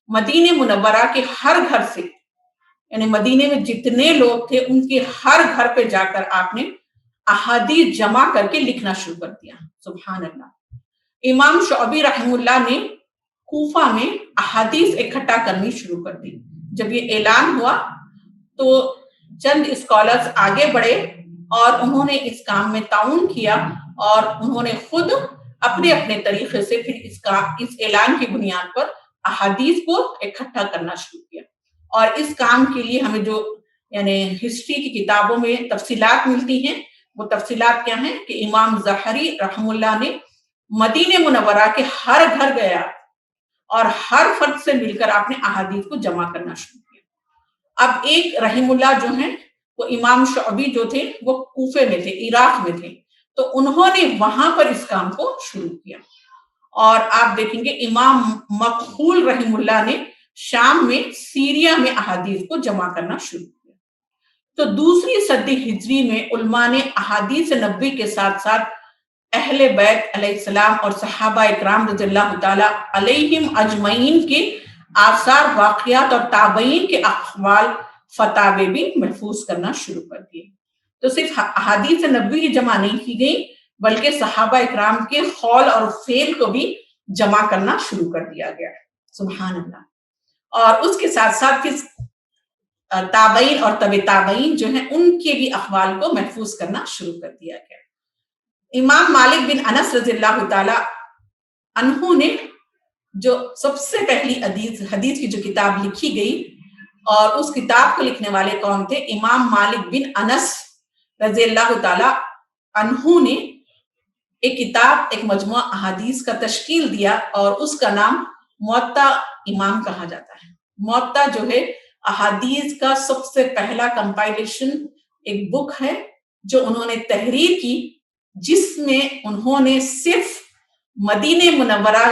مدینہ منورہ کے ہر گھر سے، یعنی مدینے میں جتنے لوگ تھے ان کے ہر گھر پہ جا کر آپ نے احادیث جمع کر کے لکھنا شروع کر دیا۔ سبحان اللہ۔ امام شعبی رحم اللہ نے کوفہ میں احادیث اکٹھا کرنی شروع کر دی۔ جب یہ اعلان ہوا تو چند اسکالرز آگے بڑھے اور انہوں نے اس کام میں تعاون کیا، اور انہوں نے خود اپنے اپنے طریقے سے پھر اس اعلان کی بنیاد پر احادیث کو اکٹھا کرنا شروع کیا۔ اور اس کام کے لیے ہمیں جو یعنی ہسٹری کی کتابوں میں تفصیلات ملتی ہیں، وہ تفصیلات کیا ہیں کہ امام زہری رحم اللہ نے مدینہ منورہ کے ہر گھر گیا اور ہر فرد سے مل کر آپ نے احادیث کو جمع کرنا شروع کیا۔ اب ایک رحم اللہ جو ہیں وہ امام شعبی جو تھے وہ کوفے میں تھے، عراق میں تھے، تو انہوں نے وہاں پر اس کام کو شروع کیا۔ اور آپ دیکھیں گے امام مقبول رحم اللہ نے شام میں، سیریا میں احادیث کو جمع کرنا شروع کیا۔ تو دوسری صدی ہجری میں علماء نے احادیث نبوی کے ساتھ ساتھ اہل بیت علیہ السلام اور صحابہ اکرام رضی اللہ تعالی علیہم اجمعین کے آثار، واقعات اور تابعین کے اقوال، فتاوی بھی محفوظ کرنا شروع کر دیے۔ تو صرف احادیث نبوی کی جمع نہیں کی گئی، بلکہ صحابہ اکرام کے قول اور فعل کو بھی جمع کرنا شروع کر دیا گیا. سبحان اللہ. اور اس کے ساتھ ساتھ پھر تابعین اور طب تابعین جو ہیں ان کے بھی اقوال کو محفوظ کرنا شروع کر دیا گیا. امام مالک بن انس رضی اللہ تعالی عنہ نے جو سب سے پہلی حدیث کی جو کتاب لکھی گئی، اور اس کتاب کو لکھنے والے کون تھے؟ امام مالک بن انس رضی اللہ تعالی عنہ نے ایک کتاب، ایک مجموعہ احادیث کا تشکیل دیا، اور اس کا نام موطا امام کہا جاتا ہے. موطا جو ہے احادیث کا سب سے پہلا کمپائلیشن، ایک بک ہے جو انہوں نے تحریر کی، جس میں انہوں نے صرف مدینہ منورہ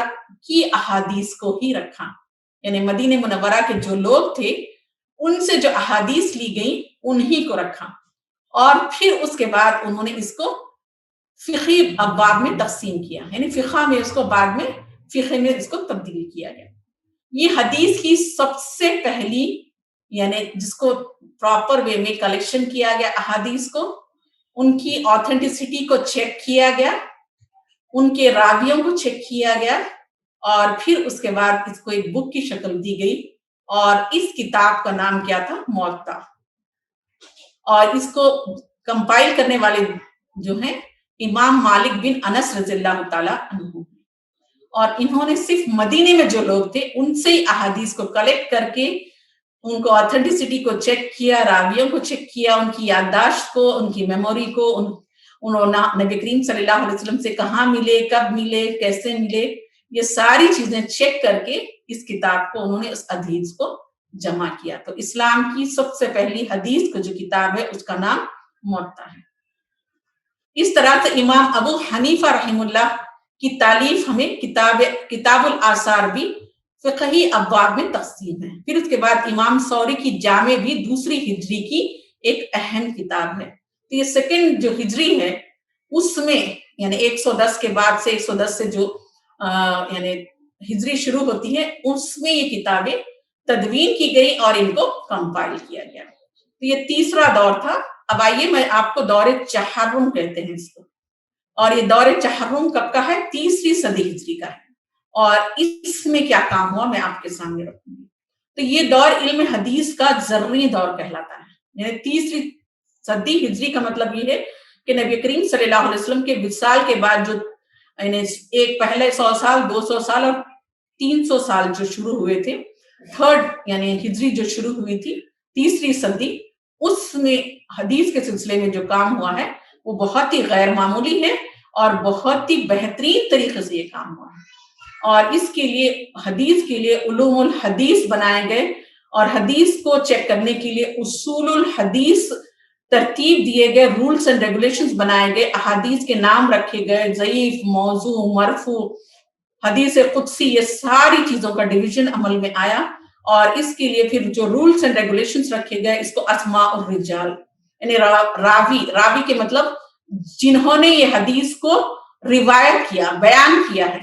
کی احادیث کو ہی رکھا. یعنی مدینہ منورہ کے جو لوگ تھے ان سے جو احادیث لی گئی انہی کو رکھا، اور پھر اس کے بعد انہوں نے اس کو فقہی ابواب میں تقسیم کیا. یعنی فقہ میں اس کو بعد میں فقہ میں اس کو تبدیل کیا گیا. یہ حدیث کی سب سے پہلی، یعنی جس کو پراپر وے میں کلیکشن کیا گیا احادیث کو، ان کی آتھینٹسٹی کو چیک کیا گیا، ان کے راویوں کو چیک کیا گیا، اور پھر اس کے بعد اس کو ایک بک کی شکل دی گئی، اور اس کتاب کا نام کیا تھا؟ موطا. اور اس کو کمپائل کرنے والے جو ہیں امام مالک بن انس رضی اللہ تعالی عنہ، اور انہوں نے صرف مدینے میں جو لوگ تھے ان سے ہی احادیث کو کلیکٹ کر کے ان کو آتھینٹسٹی کو چیک کیا، راویوں کو چیک کیا، ان کی یادداشت کو، ان کی میموری کو، انہوں نے نبی کریم صلی اللہ علیہ وسلم سے کہاں ملے، کب ملے، کیسے ملے، یہ ساری چیزیں چیک کر کے اس کتاب کو انہوں نے اس حدیث کو جمع کیا. تو اسلام کی سب سے پہلی حدیث کو جو کتاب ہے اس کا نام موطا ہے. اس طرح سے امام ابو حنیفہ رحمہ اللہ کی تالیف ہمیں کتاب الآثار بھی فقہی ابواب میں تقسیم ہے. پھر اس کے بعد امام ثوری کی جامع بھی دوسری ہجری کی ایک اہم کتاب ہے. تو یہ سیکنڈ جو ہجری ہے اس میں، یعنی 110 کے بعد سے 110 سے جو یعنی ہجری شروع ہوتی ہے، اس میں یہ کتابیں تدوین کی گئی اور ان کو کمپائل کیا گیا. تو یہ تیسرا دور تھا. اب آئیے میں آپ کو دور چہرم کہتے ہیں اس کو، اور یہ دور چہرم کب کا ہے؟ تیسری صدی ہجری کا ہے. اور اس میں کیا کام ہوا میں آپ کے سامنے رکھوں گی. تو یہ دور علم حدیث کا زرعی دور کہلاتا ہے. یعنی تیسری صدی ہجری کا مطلب یہ ہے کہ نبی کریم صلی اللہ علیہ وسلم کے وصال کے بعد جو یعنی ایک پہلے 100 سال، 200 سال اور 300 سال جو شروع ہوئے تھے، تھرڈ یعنی ہجری جو شروع ہوئی تھی تیسری صدی، اس میں حدیث کے سلسلے میں جو کام ہوا ہے وہ بہت ہی غیر معمولی ہے، اور بہت ہی بہترین طریقے سے یہ کام ہوا ہے. اور اس کے لیے حدیث کے لیے علوم الحدیث بنائے گئے، اور حدیث کو چیک کرنے کے لیے اصول الحدیث ترتیب دیے گئے، رولز اینڈ ریگولیشنز بنائے گئے، احادیث کے نام رکھے گئے، ضعیف، موضوع، مرفوع، حدیث قدسی، یہ ساری چیزوں کا ڈویژن عمل میں آیا. اور اس کے لیے پھر جو رولز اینڈ ریگولیشنز رکھے گئے، اس کو اسماء الرجال، یعنی راوی کے مطلب جنہوں نے یہ حدیث کو روایت کیا، بیان کیا ہے،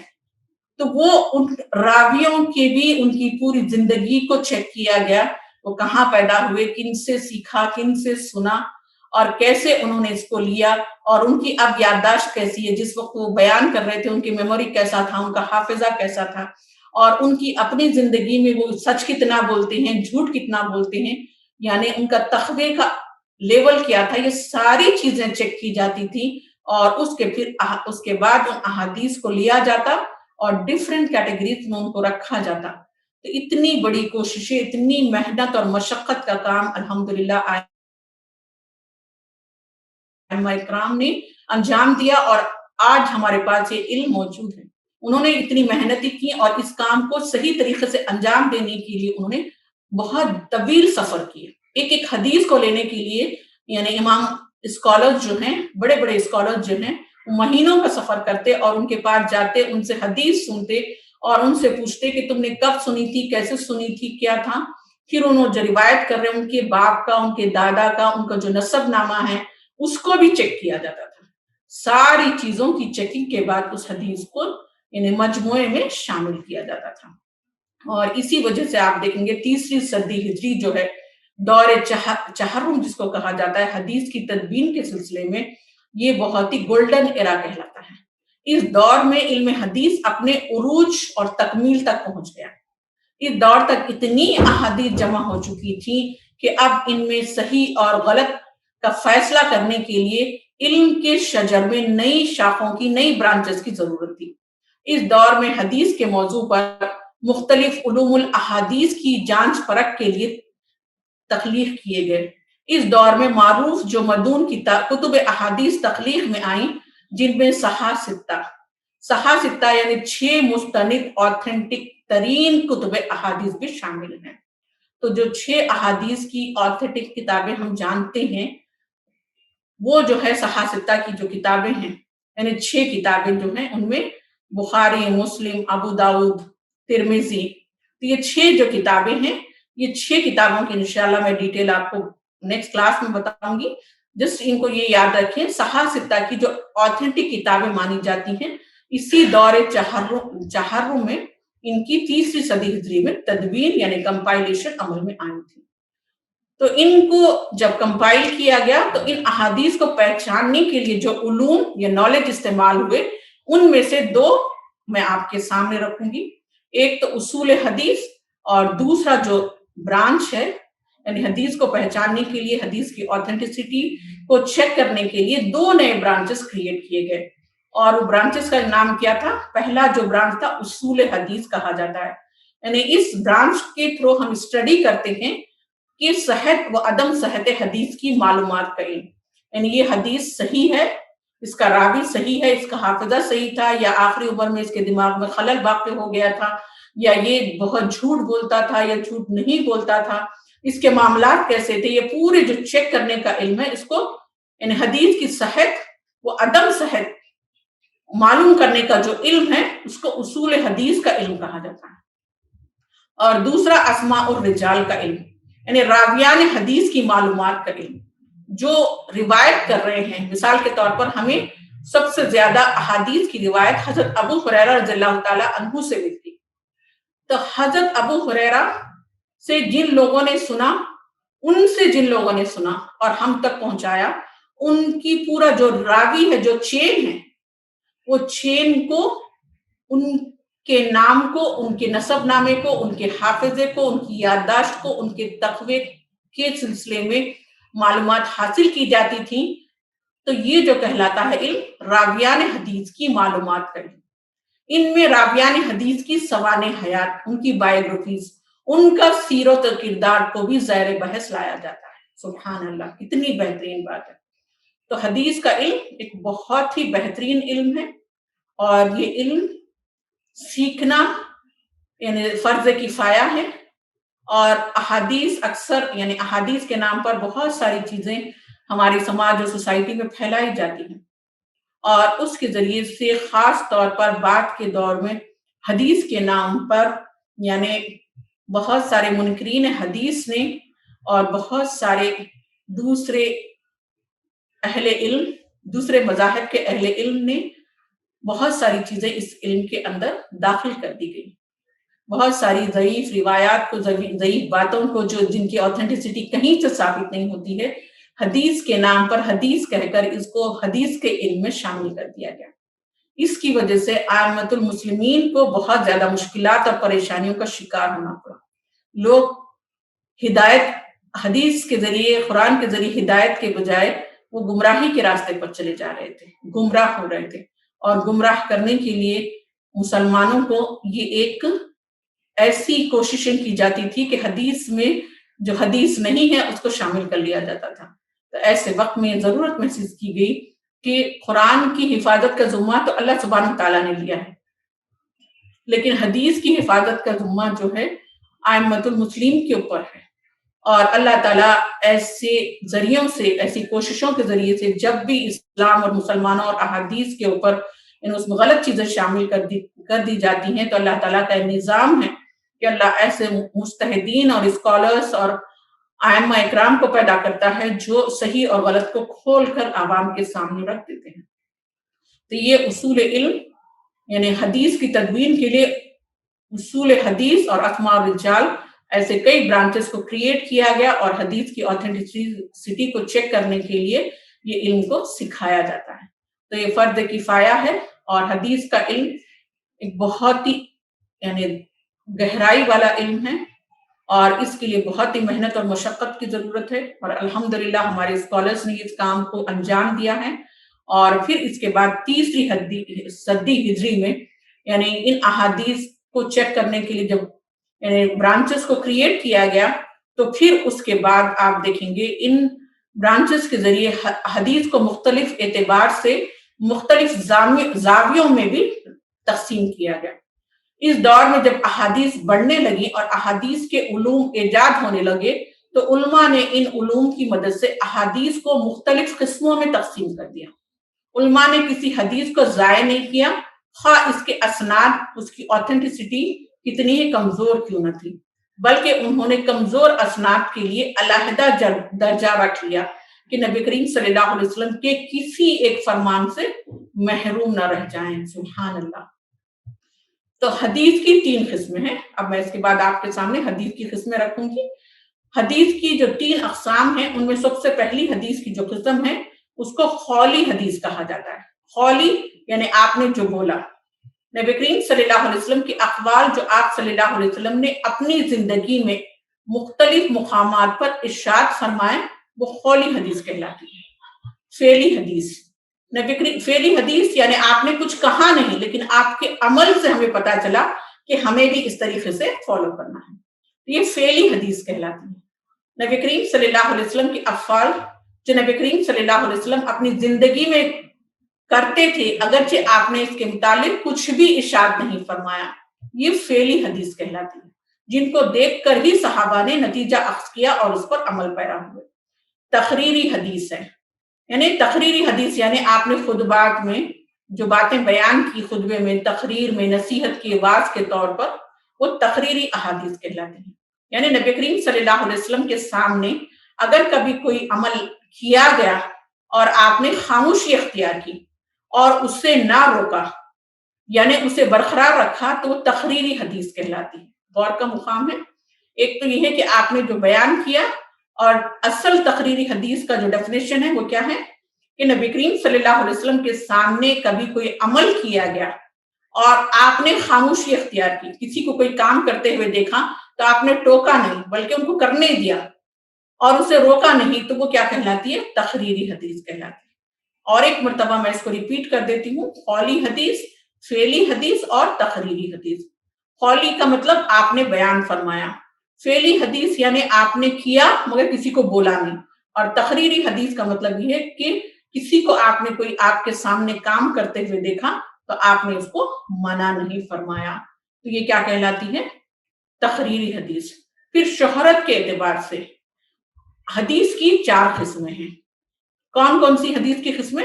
تو وہ ان راویوں کے بھی ان کی پوری زندگی کو چیک کیا گیا. وہ کہاں پیدا ہوئے، کن سے سیکھا، کن سے سنا، اور کیسے انہوں نے اس کو لیا، اور ان کی اب یادداشت کیسی ہے، جس وقت وہ بیان کر رہے تھے ان کی میموری کیسا تھا، ان کا حافظہ کیسا تھا، اور ان کی اپنی زندگی میں وہ سچ کتنا بولتے ہیں، جھوٹ کتنا بولتے ہیں، یعنی ان کا تقوی کا لیول کیا تھا. یہ ساری چیزیں چیک کی جاتی تھی، اور اس کے بعد ان احادیث کو لیا جاتا اور ڈیفرنٹ کیٹیگریز میں ان کو رکھا جاتا. تو اتنی بڑی کوششیں، اتنی محنت اور مشقت کا کام الحمدللہ ائمہ اکرام نے انجام دیا، اور آج ہمارے پاس یہ علم موجود ہے. انہوں نے اتنی محنتیں کی، اور اس کام کو صحیح طریقے سے انجام دینے کے لیے انہوں نے بہت طویل سفر کیا. ایک ایک حدیث کو لینے کے لیے یعنی امام اسکالر جو ہیں، بڑے بڑے اسکالر جو ہیں، مہینوں کا سفر کرتے اور ان کے پاس جاتے، ان سے حدیث سنتے اور ان سے پوچھتے کہ تم نے کب سنی تھی، کیسے سنی تھی، کیا تھا. پھر انہوں جو روایت کر رہے ان کے باپ کا، ان کے دادا کا، ان کا جو نسب نامہ ہے اس کو بھی چیک کیا جاتا تھا. ساری چیزوں کی چیکنگ کے بعد اس حدیث کو یعنی مجموعے میں شامل کیا جاتا تھا. اور اسی وجہ سے آپ دیکھیں گے تیسری صدی ہجری جو ہے، دور چہرم جس کو کہا جاتا ہے حدیث کی تدوین کے سلسلے میں، یہ بہت ہی گولڈن ایرا کہلاتا ہے. اس دور میں علم حدیث اپنے عروج اور تکمیل تک پہنچ گیا۔ اس دور تک اتنی احادیث جمع ہو چکی تھی کہ اب ان میں صحیح اور غلط کا فیصلہ کرنے کے لیے علم کے شجر میں نئی شاخوں کی، نئی برانچز کی ضرورت تھی۔ اس دور میں حدیث کے موضوع پر مختلف علوم الاحادیث کی جانچ پرکھ کے لیے تخلیق کیے گئے۔ اس دور میں معروف جو مدون کتب احادیث تخلیق میں آئیں، جن میں صحاح ستہ یعنی 6 مستند آتھینٹک ترین کتب احادیث بھی شامل ہیں۔ تو جو 6 احادیث کی آتھینٹک کتابیں ہم جانتے ہیں، وہ جو ہے صحاح ستہ کی جو کتابیں ہیں، یعنی 6 کتابیں جو ہیں، ان میں بخاری، مسلم، ابو داؤد، ترمذی، تو یہ 6 جو کتابیں ہیں، یہ 6 کتابوں کی انشاءاللہ میں ڈیٹیل آپ کو نیکسٹ کلاس میں بتاؤں گی۔ جسٹ ان کو یہ یاد رکھیں، صحاح ستہ کی جو آتھینٹک کتابیں مانی جاتی ہیں، اسی دور چہرم میں ان کی 3 صدی ہجری میں تدوین یعنی کمپائلیشن عمل میں آئی تھی۔ تو ان کو جب کمپائل کیا گیا تو ان احادیث کو پہچاننے کے لیے جو علوم یا نالج استعمال ہوئے، ان میں سے 2 میں آپ کے سامنے رکھوں گی۔ ایک تو اصول حدیث، اور دوسرا جو برانچ ہے، یعنی حدیث کو پہچاننے کے لیے، حدیث کی آتھینٹسٹی کو چیک کرنے کے لیے 2 نئے برانچز کریٹ کیے گئے، اور وہ برانچز کا نام کیا تھا؟ پہلا جو برانچ تھا اصول حدیث کہا جاتا ہے، یعنی اس برانچ کے تھرو ہم اسٹڈی کرتے ہیں کہ صحت و عدم صحت حدیث کی معلومات کا علم، یعنی یہ حدیث صحیح ہے، اس کا راوی صحیح ہے، اس کا حافظہ صحیح تھا، یا آخری عمر میں اس کے دماغ میں خلل واقع ہو گیا تھا، یا یہ بہت جھوٹ بولتا تھا یا جھوٹ نہیں بولتا تھا، اس کے معاملات کیسے تھے، یہ پورے جو چیک کرنے کا علم ہے، اس کو یعنی حدیث کی صحت و عدم صحت معلوم کرنے کا جو علم ہے، اس کو اصول حدیث کا علم کہا جاتا ہے۔ اور دوسرا اسماء الرجال کا علم، یعنی راویان حدیث کی معلومات کا علم، جو روایت کر رہے ہیں۔ مثال کے طور پر ہمیں سب سے زیادہ احادیث کی روایت حضرت ابو ہریرہ رضی اللہ تعالی عنہ سے ملتی، تو حضرت ابو ہریرہ سے جن لوگوں نے سنا، ان سے جن لوگوں نے سنا اور ہم تک پہنچایا، ان کی پورا جو راوی ہے، جو چین ہے، وہ چین کو، ان کے نام کو، ان کے نسب نامے کو، ان کے حافظے کو، ان کی یادداشت کو، ان کے تقوی کے سلسلے میں معلومات حاصل کی جاتی تھی۔ تو یہ جو کہلاتا ہے علم راویان حدیث کی معلومات کا علم۔ ان میں راویان حدیث کی سوانح حیات، ان کی بایوگرافیز، ان کا سیرت و کردار کو بھی زیر بحث لایا جاتا ہے۔ سبحان اللہ، کتنی بہترین بات ہے۔ تو حدیث کا علم ایک بہت ہی بہترین علم ہے، اور یہ علم سیکھنا یعنی فرض کفایہ ہے۔ اور احادیث اکثر، یعنی احادیث کے نام پر بہت ساری چیزیں ہماری سماج اور سوسائٹی میں پھیلائی جاتی ہیں، اور اس کے ذریعے سے خاص طور پر بعد کے دور میں حدیث کے نام پر یعنی بہت سارے منکرین حدیث نے اور بہت سارے دوسرے اہل علم، دوسرے مذاہب کے اہل علم نے بہت ساری چیزیں اس علم کے اندر داخل کر دی گئی۔ بہت ساری ضعیف روایات کو، ضعیف باتوں کو، جو جن کی آتھینٹسٹی کہیں سے ثابت نہیں ہوتی ہے، حدیث کے نام پر حدیث کہہ کر اس کو حدیث کے علم میں شامل کر دیا گیا۔ اس کی وجہ سے عامت المسلمین کو بہت زیادہ مشکلات اور پریشانیوں کا شکار ہونا پڑا۔ لوگ ہدایت، حدیث کے ذریعے، قرآن کے ذریعے ہدایت کے بجائے وہ گمراہی کے راستے پر چلے جا رہے تھے، گمراہ ہو رہے تھے، اور گمراہ کرنے کے لیے مسلمانوں کو یہ ایک ایسی کوششیں کی جاتی تھی کہ حدیث میں جو حدیث نہیں ہے اس کو شامل کر لیا جاتا تھا۔ تو ایسے وقت میں ضرورت محسوس کی گئی کہ قرآن کی حفاظت کا ذمہ تو اللہ سبحانہ تعالیٰ نے لیا ہے، لیکن حدیث کی حفاظت کا ذمہ جو ہے ائمۃ المسلمین کے اوپر ہے۔ اور اللہ تعالیٰ ایسے ذریعوں سے، ایسی کوششوں کے ذریعے سے جب بھی اسلام اور مسلمانوں اور احادیث کے اوپر اس میں غلط چیزیں شامل کر دی جاتی ہیں، تو اللہ تعالیٰ کا نظام ہے کہ اللہ ایسے مجتہدین اور اسکالرز اور ائمہ اکرام کو پیدا کرتا ہے جو صحیح اور غلط کو کھول کر عوام کے سامنے رکھ دیتے ہیں۔ تو یہ اصول علم یعنی حدیث کی تدوین کے لیے اصول حدیث اور اسماء الرجال ایسے کئی برانچز کو کریٹ کیا گیا، اور حدیث کی آتھینٹسٹی کو چیک کرنے کے لیے یہ علم کو سکھایا جاتا ہے۔ تو یہ فرض کفایہ ہے اور حدیث کا علم ایک بہت ہی یعنی گہرائی والا علم ہے، اور اس کے لیے بہت ہی محنت اور مشقت کی ضرورت ہے، اور الحمدللہ ہمارے اسکالرس نے اس کام کو انجام دیا ہے۔ اور پھر اس کے بعد تیسری صدی ہجری میں یعنی ان احادیث کو چیک کرنے کے لیے جب یعنی برانچز کو کریٹ کیا گیا، تو پھر اس کے بعد آپ دیکھیں گے ان برانچز کے ذریعے حدیث کو مختلف اعتبار سے مختلف زاویوں میں بھی تقسیم کیا گیا۔ اس دور میں جب احادیث بڑھنے لگی اور احادیث کے علوم ایجاد ہونے لگے، تو علماء نے ان علوم کی مدد سے احادیث کو مختلف قسموں میں تقسیم کر دیا۔ علماء نے کسی حدیث کو ضائع نہیں کیا، خواہ اس کے اسناد، اس کی آتھینٹسٹی کتنی ہی کمزور کیوں نہ تھی، بلکہ انہوں نے کمزور اسناد کے لیے علیحدہ درجہ رکھ لیا کہ نبی کریم صلی اللہ علیہ وسلم کے کسی ایک فرمان سے محروم نہ رہ جائیں۔ سبحان اللہ۔ تو حدیث کی 3 قسمیں ہیں۔ اب میں اس کے بعد آپ کے سامنے حدیث کی قسمیں رکھوں گی۔ حدیث کی جو 3 اقسام ہیں، ان میں سب سے پہلی حدیث کی جو قسم ہے اس کو قولی حدیث کہا جاتا ہے۔ قولی یعنی آپ نے جو بولا، نبی کریم صلی اللہ علیہ وسلم کے اقوال جو آپ صلی اللہ علیہ وسلم نے اپنی زندگی میں مختلف مقامات پر ارشاد فرمائے، وہ قولی حدیث کہلاتی ہے۔ فعلی حدیث، فعلی حدیث یعنی آپ نے کچھ کہا نہیں، لیکن آپ کے عمل سے ہمیں پتا چلا کہ ہمیں بھی اس طریقے سے فالو کرنا ہے، یہ فعلی حدیث کہلاتی ہے۔ نبی کریم صلی اللہ علیہ وسلم کے افعال جو نبی کریم صلی اللہ علیہ وسلم اپنی زندگی میں کرتے تھے، اگرچہ آپ نے اس کے متعلق کچھ بھی ارشاد نہیں فرمایا، یہ فعلی حدیث کہلاتی ہے، جن کو دیکھ کر ہی صحابہ نے نتیجہ اخذ کیا اور اس پر عمل پیرا ہوئے۔ تقریری حدیث ہے، یعنی تقریری حدیث یعنی آپ نے خطبات میں جو باتیں بیان کی، خطبے میں، تقریر میں، نصیحت کی آواز کے طور پر، وہ تقریری احادیث کہلاتی ہیں۔ یعنی نبی کریم صلی اللہ علیہ وسلم کے سامنے اگر کبھی کوئی عمل کیا گیا اور آپ نے خاموشی اختیار کی اور اس سے نہ روکا، یعنی اسے برقرار رکھا، تو وہ تقریری حدیث کہلاتی ہے۔ غور کا مقام ہے، ایک تو یہ ہے کہ آپ نے جو بیان کیا، اور اصل تقریری حدیث کا جو ڈیفینیشن ہے وہ کیا ہے کہ نبی کریم صلی اللہ علیہ وسلم کے سامنے کبھی کوئی عمل کیا گیا اور آپ نے خاموشی اختیار کی، کسی کو کوئی کام کرتے ہوئے دیکھا تو آپ نے ٹوکا نہیں بلکہ ان کو کرنے دیا اور اسے روکا نہیں، تو وہ کیا کہلاتی ہے؟ تقریری حدیث کہلاتی ہے۔ اور ایک مرتبہ میں اس کو ریپیٹ کر دیتی ہوں، قولی حدیث، فعلی حدیث اور تقریری حدیث۔ قولی کا مطلب آپ نے بیان فرمایا، فعلی حدیث یعنی آپ نے کیا مگر کسی کو بولا نہیں، اور تقریری حدیث کا مطلب یہ ہے کہ کسی کو آپ نے کوئی آپ کے سامنے کام کرتے ہوئے دیکھا تو آپ نے اس کو منع نہیں فرمایا، تو یہ کیا کہلاتی ہے؟ تقریری حدیث۔ پھر شہرت کے اعتبار سے حدیث کی 4 قسمیں ہیں۔ کون کون سی حدیث کی قسمیں؟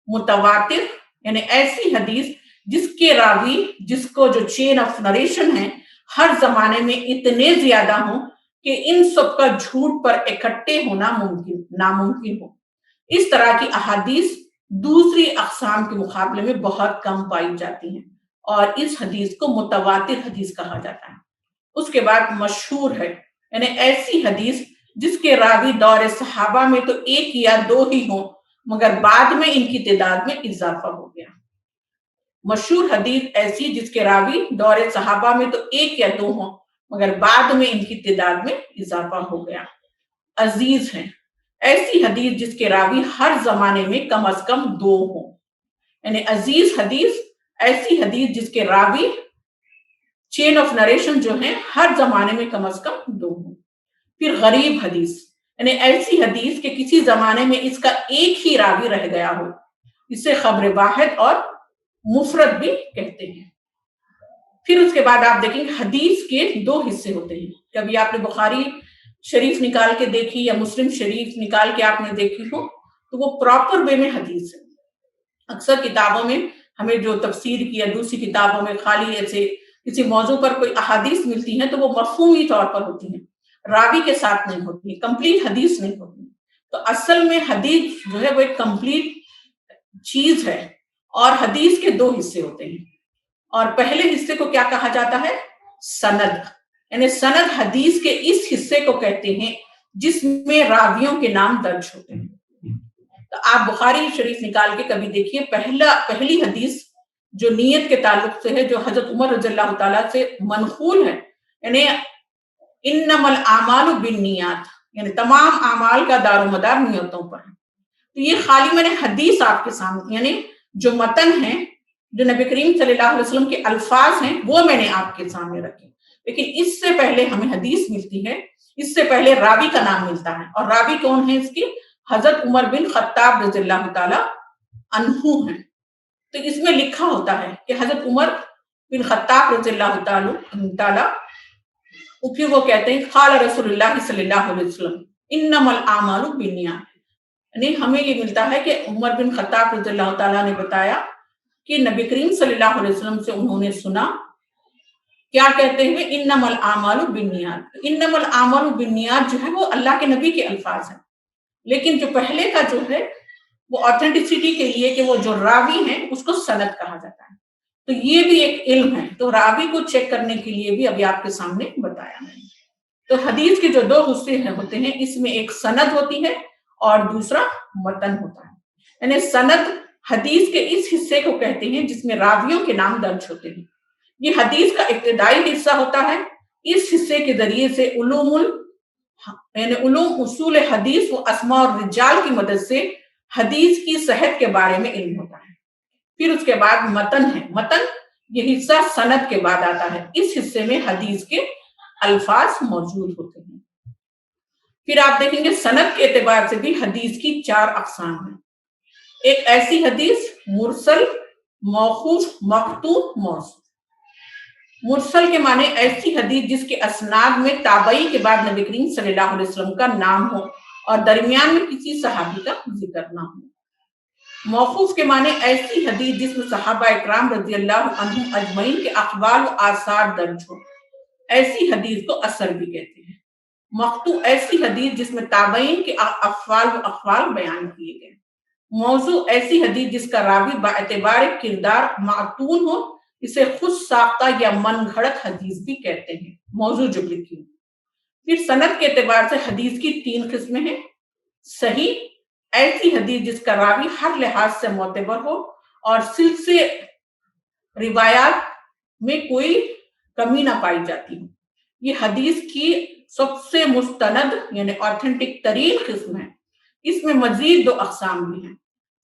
متواتر یعنی ایسی حدیث جس کے راوی، جس کو جو چین آف نریشن ہے، ہر زمانے میں اتنے زیادہ ہوں کہ ان سب کا جھوٹ پر اکٹھے ہونا ناممکن ہو۔ اس طرح کی احادیث دوسری اقسام کے مقابلے میں بہت کم پائی جاتی ہیں، اور اس حدیث کو متواتر حدیث کہا جاتا ہے۔ اس کے بعد مشہور ہے، یعنی ایسی حدیث جس کے راوی دور صحابہ میں تو 1 یا 2 ہی ہوں، مگر بعد میں ان کی تعداد میں اضافہ ہو گیا۔ مشہور حدیث ایسی جس کے راوی دور صحابہ میں تو 1 یا 2 ہوں، مگر بعد میں ان کی تعداد میں اضافہ ہو گیا۔ عزیز ہے، ایسی حدیث جس کے راوی ہر زمانے میں کم از کم 2 ہوں، یعنی عزیز حدیث ایسی حدیث جس کے راوی چین آف نریشن جو ہیں ہر زمانے میں کم از کم 2 ہوں۔ پھر غریب حدیث، یعنی ایسی حدیث کہ کسی زمانے میں اس کا ایک ہی راوی رہ گیا ہو، اسے خبر واحد اور مفرد بھی کہتے ہیں۔ پھر اس کے بعد آپ دیکھیں گے حدیث کے 2 حصے ہوتے ہیں۔ کبھی آپ نے بخاری شریف نکال کے دیکھی یا مسلم شریف نکال کے آپ نے دیکھی ہو تو وہ پراپر وے میں حدیث ہے۔ اکثر کتابوں میں ہمیں جو تفسیر کی یا دوسری کتابوں میں خالی ایسے کسی موضوع پر کوئی احادیث ملتی ہیں تو وہ مفہومی طور پر ہوتی ہیں، راوی کے ساتھ نہیں ہوتی، کمپلیٹ حدیث نہیں ہوتی۔ تو اصل میں حدیث جو ہے وہ ایک کمپلیٹ چیز ہے، اور حدیث کے 2 حصے ہوتے ہیں، اور پہلے حصے کو کیا کہا جاتا ہے؟ سند، یعنی سند حدیث کے اس حصے کو کہتے ہیں جس میں راویوں کے نام درج ہوتے ہیں۔ تو آپ بخاری شریف نکال کے کبھی دیکھیے، پہلی حدیث جو نیت کے تعلق سے ہے، جو حضرت عمر رضی اللہ تعالیٰ سے منقول ہے، یعنی انما الاعمال بالنیات، یعنی تمام اعمال کا دار و مدار نیتوں پر ہے۔ تو یہ خالی میں نے حدیث آپ کے سامنے، یعنی جو متن ہے، جو نبی کریم صلی اللہ علیہ وسلم کے الفاظ ہیں، وہ میں نے آپ کے سامنے رکھے، لیکن اس سے پہلے ہمیں حدیث ملتی ہے، اس سے پہلے راوی کا نام ملتا ہے، اور راوی کون ہے اس کی؟ حضرت عمر بن خطاب رضی اللہ تعالی عنہ ہیں۔ تو اس میں لکھا ہوتا ہے کہ حضرت عمر بن خطاب رضی اللہ تعالی پھر وہ کہتے ہیں قال رسول اللہ صلی اللہ علیہ وسلم انما الاعمال بالنیات، یعنی ہمیں یہ ملتا ہے کہ عمر بن خطاب رضی اللہ تعالیٰ نے بتایا کہ نبی کریم صلی اللہ علیہ وسلم سے انہوں نے سنا، کیا کہتے ہیں؟ انما الاعمال بالنیات۔ انما الاعمال بالنیات جو ہے وہ اللہ کے نبی کے الفاظ ہیں، لیکن جو پہلے کا جو ہے وہ آتھینٹسٹی کے لیے کہ وہ جو راوی ہیں اس کو سند کہا جاتا ہے۔ تو یہ بھی ایک علم ہے، تو راوی کو چیک کرنے کے لیے بھی ابھی آپ کے سامنے بتایا میں نے۔ تو حدیث کے جو دو حصے ہوتے ہیں، اس میں ایک سند ہوتی ہے اور دوسرا متن ہوتا ہے۔ یعنی سند حدیث کے اس حصے کو کہتے ہیں جس میں راویوں کے نام درج ہوتے ہیں، یہ حدیث کا ابتدائی حصہ ہوتا ہے۔ اس حصے کے ذریعے سے یعنی علوم اصول حدیث و اسماء اور رجال کی مدد سے حدیث کی صحت کے بارے میں علم ہوتا ہے۔ پھر اس کے بعد متن ہے، متن یہ حصہ سند کے بعد آتا ہے، اس حصے میں حدیث کے الفاظ موجود ہوتے ہیں۔ پھر آپ دیکھیں گے سند کے اعتبار سے بھی حدیث کی 4 اقسام ہیں۔ ایک ایسی حدیث مرسل، موقوف، مقطوع، موصول۔ مرسل کے معنی ایسی حدیث جس کے اسناد میں تابعی کے بعد نبی کریم صلی اللہ علیہ وسلم کا نام ہو اور درمیان میں کسی صحابی کا ذکر نہ ہو۔ موقوف کے معنی ایسی حدیث جس میں صحابہ اکرام رضی اللہ عنہم اجمعین کے اقوال و آثار درج ہو، ایسی حدیث کو اثر بھی کہتے ہیں۔ مقطوع ایسی حدیث جس میں تابعین کے اقوال بیان کیے گئے۔ موضوع ایسی حدیث جس کا راوی باعتبار کردار معتون ہو، اسے خود ساختہ یا من گھڑت حدیث بھی کہتے ہیں، موضوع جو لکھی۔ پھر سند کے اعتبار سے حدیث کی 3 قسمیں ہیں۔ صحیح ایسی حدیث جس کا راوی ہر لحاظ سے معتبر ہو اور سلسلے روایات میں کوئی کمی نہ پائی جاتی ہو، یہ حدیث کی سب سے مستند یعنی آتھینٹک ترین قسم ہے۔ اس میں مزید 2 اقسام بھی ہیں۔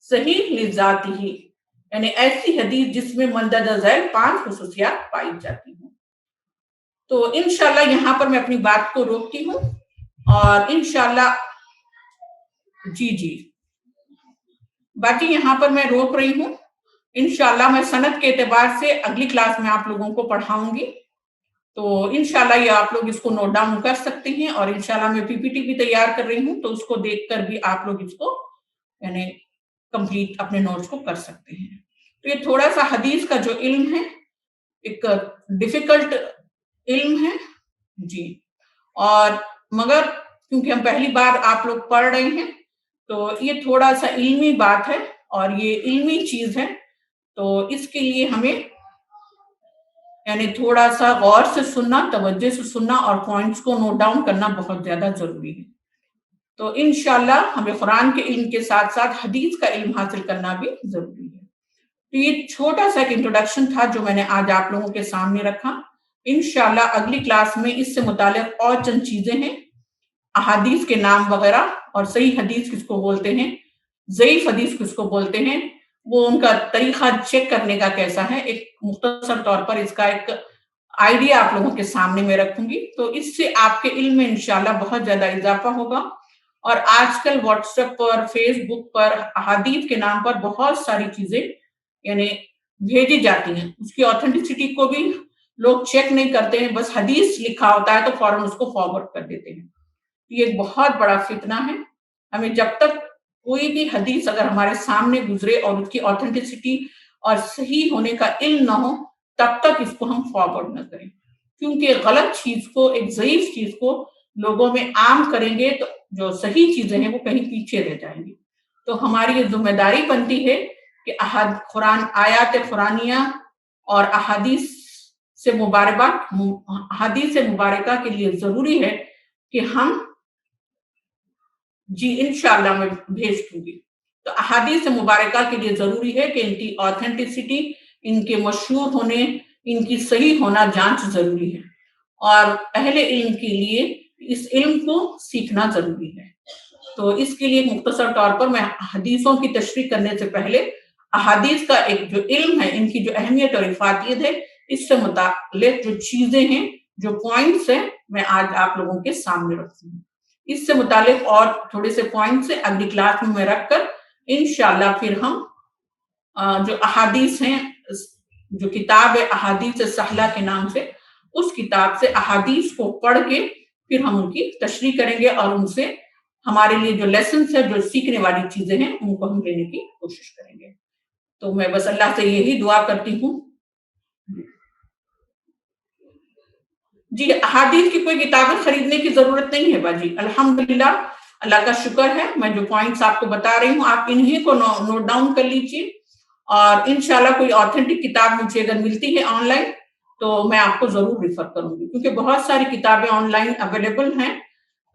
صحیح لذاتی یعنی ایسی حدیث جس میں مندرجہ ذیل 5 خصوصیات پائی جاتی ہوں۔ تو انشاءاللہ یہاں پر میں اپنی بات کو روکتی ہوں، اور انشاءاللہ جی باقی یہاں پر میں روک رہی ہوں۔ انشاءاللہ میں سند کے اعتبار سے اگلی کلاس میں آپ لوگوں کو پڑھاؤں گی، تو انشاءاللہ یہ آپ لوگ اس کو نوٹ ڈاؤن کر سکتے ہیں، اور انشاءاللہ میں پی پی ٹی بھی تیار کر رہی ہوں، تو اس کو دیکھ کر بھی آپ لوگ اس کو یعنی کمپلیٹ اپنے نوٹس کو کر سکتے ہیں۔ تو یہ تھوڑا سا حدیث کا جو علم ہے ایک ڈیفیکلٹ علم ہے جی، اور مگر کیونکہ ہم پہلی بار آپ لوگ پڑھ رہے ہیں تو یہ تھوڑا سا علمی بات ہے اور یہ علمی چیز ہے، تو اس کے لیے ہمیں یعنی تھوڑا سا غور سے سننا، توجہ سے سننا اور پوائنٹس کو نوٹ ڈاؤن کرنا بہت زیادہ ضروری ہے۔ تو انشاءاللہ ہمیں قرآن کے علم کے ساتھ ساتھ حدیث کا علم حاصل کرنا بھی ضروری ہے۔ تو یہ چھوٹا سا ایک انٹروڈکشن تھا جو میں نے آج آپ لوگوں کے سامنے رکھا۔ انشاءاللہ اگلی کلاس میں اس سے متعلق اور چند چیزیں ہیں، احادیث کے نام وغیرہ، اور صحیح حدیث کس کو بولتے ہیں، ضعیف حدیث کس کو بولتے ہیں، وہ ان کا طریقہ چیک کرنے کا کیسا ہے، ایک مختصر طور پر اس کا ایک آئیڈیا آپ لوگوں کے سامنے میں رکھوں گی۔ تو اس سے آپ کے علم میں انشاءاللہ بہت زیادہ اضافہ ہوگا۔ اور آج کل واٹس ایپ پر، فیس بک پر احادیث کے نام پر بہت ساری چیزیں یعنی بھیجی جاتی ہیں، اس کی آتھینٹسٹی کو بھی لوگ چیک نہیں کرتے ہیں، بس حدیث لکھا ہوتا ہے تو فوراً اس کو فارورڈ کر دیتے ہیں۔ یہ ایک بہت بڑا فتنہ ہے۔ ہمیں جب تک کوئی بھی حدیث اگر ہمارے سامنے گزرے اور اس کی آتھینٹسٹی اور صحیح ہونے کا علم نہ ہو، تب تک اس کو ہم فارورڈ نہ کریں، کیونکہ غلط چیز کو، ایک ضعیف چیز کو لوگوں میں عام کریں گے تو جو صحیح چیزیں ہیں وہ کہیں پیچھے رہ جائیں گی۔ تو ہماری یہ ذمہ داری بنتی ہے کہ قرآن آیات قرآنیہ اور احادیث سے مبارکہ کے لیے ضروری ہے کہ ہم جی انشاءاللہ میں بھیج دوں گی۔ تو احادیث مبارکہ کے لیے ضروری ہے کہ ان کی آتھینٹسٹی ان کے مشہور ہونے، ان کی صحیح ہونا جانچ ضروری ہے، اور اہل علم کے لیے اس علم کو سیکھنا ضروری ہے۔ تو اس کے لیے مختصر طور پر میں حدیثوں کی تشریح کرنے سے پہلے احادیث کا ایک جو علم ہے، ان کی جو اہمیت اور افادیت ہے، اس سے متعلق جو چیزیں ہیں، جو پوائنٹس ہیں، میں آج آپ لوگوں کے سامنے رکھتی ہوں۔ اس سے متعلق اور تھوڑے سے پوائنٹس ہیں، اگلی کلاس میں رکھ کر انشاءاللہ پھر ہم جو احادیث ہیں، جو کتاب ہے احادیث سہلہ کے نام سے، اس کتاب سے احادیث کو پڑھ کے پھر ہم ان کی تشریح کریں گے، اور ان سے ہمارے لیے جو لیسنس ہے، جو سیکھنے والی چیزیں ہیں، ان کو ہم لینے کی کوشش کریں گے۔ تو میں بس اللہ سے یہی دعا کرتی ہوں۔ جی، احادیث کی کوئی کتابیں خریدنے کی ضرورت نہیں ہے باجی، الحمدللہ، اللہ کا شکر ہے۔ میں جو پوائنٹس آپ کو بتا رہی ہوں، آپ انہیں کو نوٹ ڈاؤن کر لیجیے، اور انشاءاللہ کوئی آتھینٹک کتاب مجھے اگر ملتی ہے آن لائن تو میں آپ کو ضرور ریفر کروں گی، کیونکہ بہت ساری کتابیں آن لائن اویلیبل ہیں۔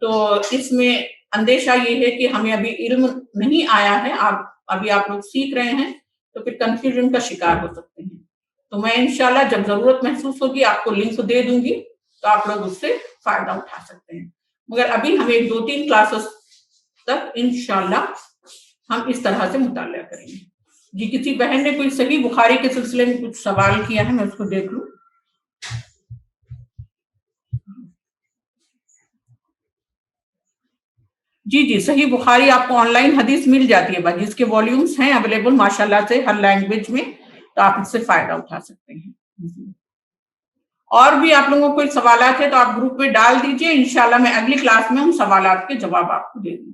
تو اس میں اندیشہ یہ ہے کہ ہمیں ابھی علم نہیں آیا ہے، ابھی آپ لوگ سیکھ رہے ہیں، تو پھر کنفیوژن کا شکار ہو سکتے ہیں۔ تو میں انشاءاللہ جب ضرورت محسوس ہوگی آپ کو لنک دے دوں گی، تو آپ لوگ اس سے فائدہ اٹھا سکتے ہیں۔ مگر ابھی ہم 2-3 کلاسز تک انشاءاللہ ہم اس طرح سے مطالعہ کریں گے۔ جی، کسی بہن نے کوئی صحیح بخاری کے سلسلے میں کچھ سوال کیا ہے، میں اس کو دیکھ لوں۔ جی، صحیح بخاری آپ کو آن لائن حدیث مل جاتی ہے باجی، اس کے والیومز ہیں اویلیبل ماشاءاللہ سے ہر لینگویج میں، تو آپ اس سے فائدہ اٹھا سکتے ہیں۔ اور بھی آپ لوگوں کو کوئی سوالات ہے تو آپ گروپ میں ڈال دیجئے، انشاءاللہ میں اگلی کلاس میں ان سوالات کے جواب آپ کو دے دوں۔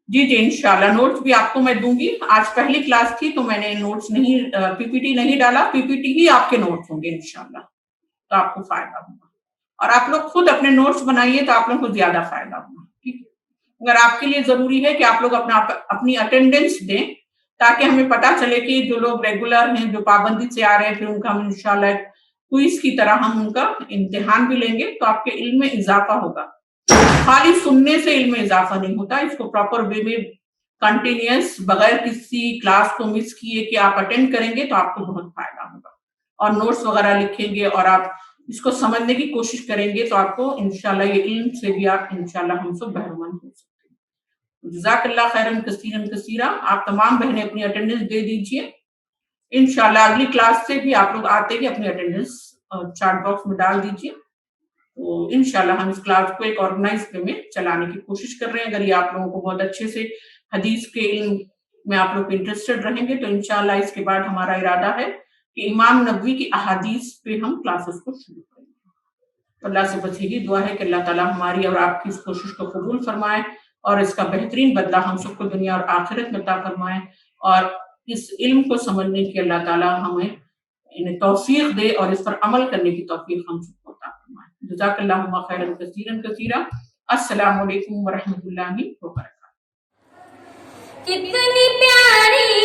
جی، انشاءاللہ نوٹس بھی آپ کو میں دوں گی۔ آج پہلی کلاس تھی تو میں نے نوٹس نہیں، پی پی ٹی نہیں ڈالا، پی پی ٹی ہی آپ کے نوٹس ہوں گے انشاءاللہ، تو آپ کو فائدہ ہوگا۔ اور آپ لوگ خود اپنے نوٹس بنائیے تو آپ لوگ کو زیادہ فائدہ ہوگا، ٹھیک ہے؟ مگر آپ کے لیے ضروری ہے کہ آپ لوگ اپنی اٹینڈنس دیں، تاکہ ہمیں پتا چلے کہ جو لوگ ریگولر ہیں، جو پابندی سے آ رہے ہیں، پھر ان کا ہم انشاءاللہ کوئز کی طرح ہم ان کا امتحان بھی لیں گے، تو آپ کے علم میں اضافہ ہوگا۔ خالی سننے سے علم میں اضافہ نہیں ہوتا، اس کو پراپر وے میں کنٹینیوس بغیر کسی کلاس کو مس کیے کہ آپ اٹینڈ کریں گے تو آپ کو بہت فائدہ ہوگا، اور نوٹس وغیرہ لکھیں گے اور آپ اس کو سمجھنے کی کوشش کریں گے تو آپ کو انشاءاللہ یہ علم سے بھی آپ انشاءاللہ ہم سب بہرمند ہو سکتے ہیں۔ جزاک اللہ خیرن کثیرن کثیرا۔ آپ تمام بہنیں اپنی اٹینڈنس دے دیجئے، انشاءاللہ اگلی کلاس سے بھی آپ لوگ آتے ہی اپنی اٹینڈنس چیٹ باکس میں ڈال دیجئے۔ تو انشاءاللہ ہم اس کلاس کو ایک آرگنائز وے میں چلانے کی کوشش کر رہے ہیں۔ اگر یہ آپ لوگوں کو بہت اچھے سے حدیث کے علم میں آپ لوگ انٹرسٹڈ رہیں گے تو انشاءاللہ اس کے بعد ہمارا ارادہ ہے کہ امام نبوی کی احادیث پہ ہم کلاسز کو شروع کریں گے۔ تو اللہ سے بس یہی دعا ہے کہ اللہ تعالیٰ ہماری اور آپ کی اس کوشش کو قبول فرمائے، اور اس کا بہترین بدلہ ہم سب کو دنیا اور آخرت میں عطا فرمائے، اور اس علم کو سمجھنے کی اللہ تعالیٰ ہمیں انہیں توفیق دے، اور اس پر عمل کرنے کی توفیق ہم سب کو عطا فرمائے۔ جزاک اللہ خیرا کثیرا کثیرا۔ السلام علیکم ورحمۃ اللہ وبرکاتہ۔ کتنی پیاری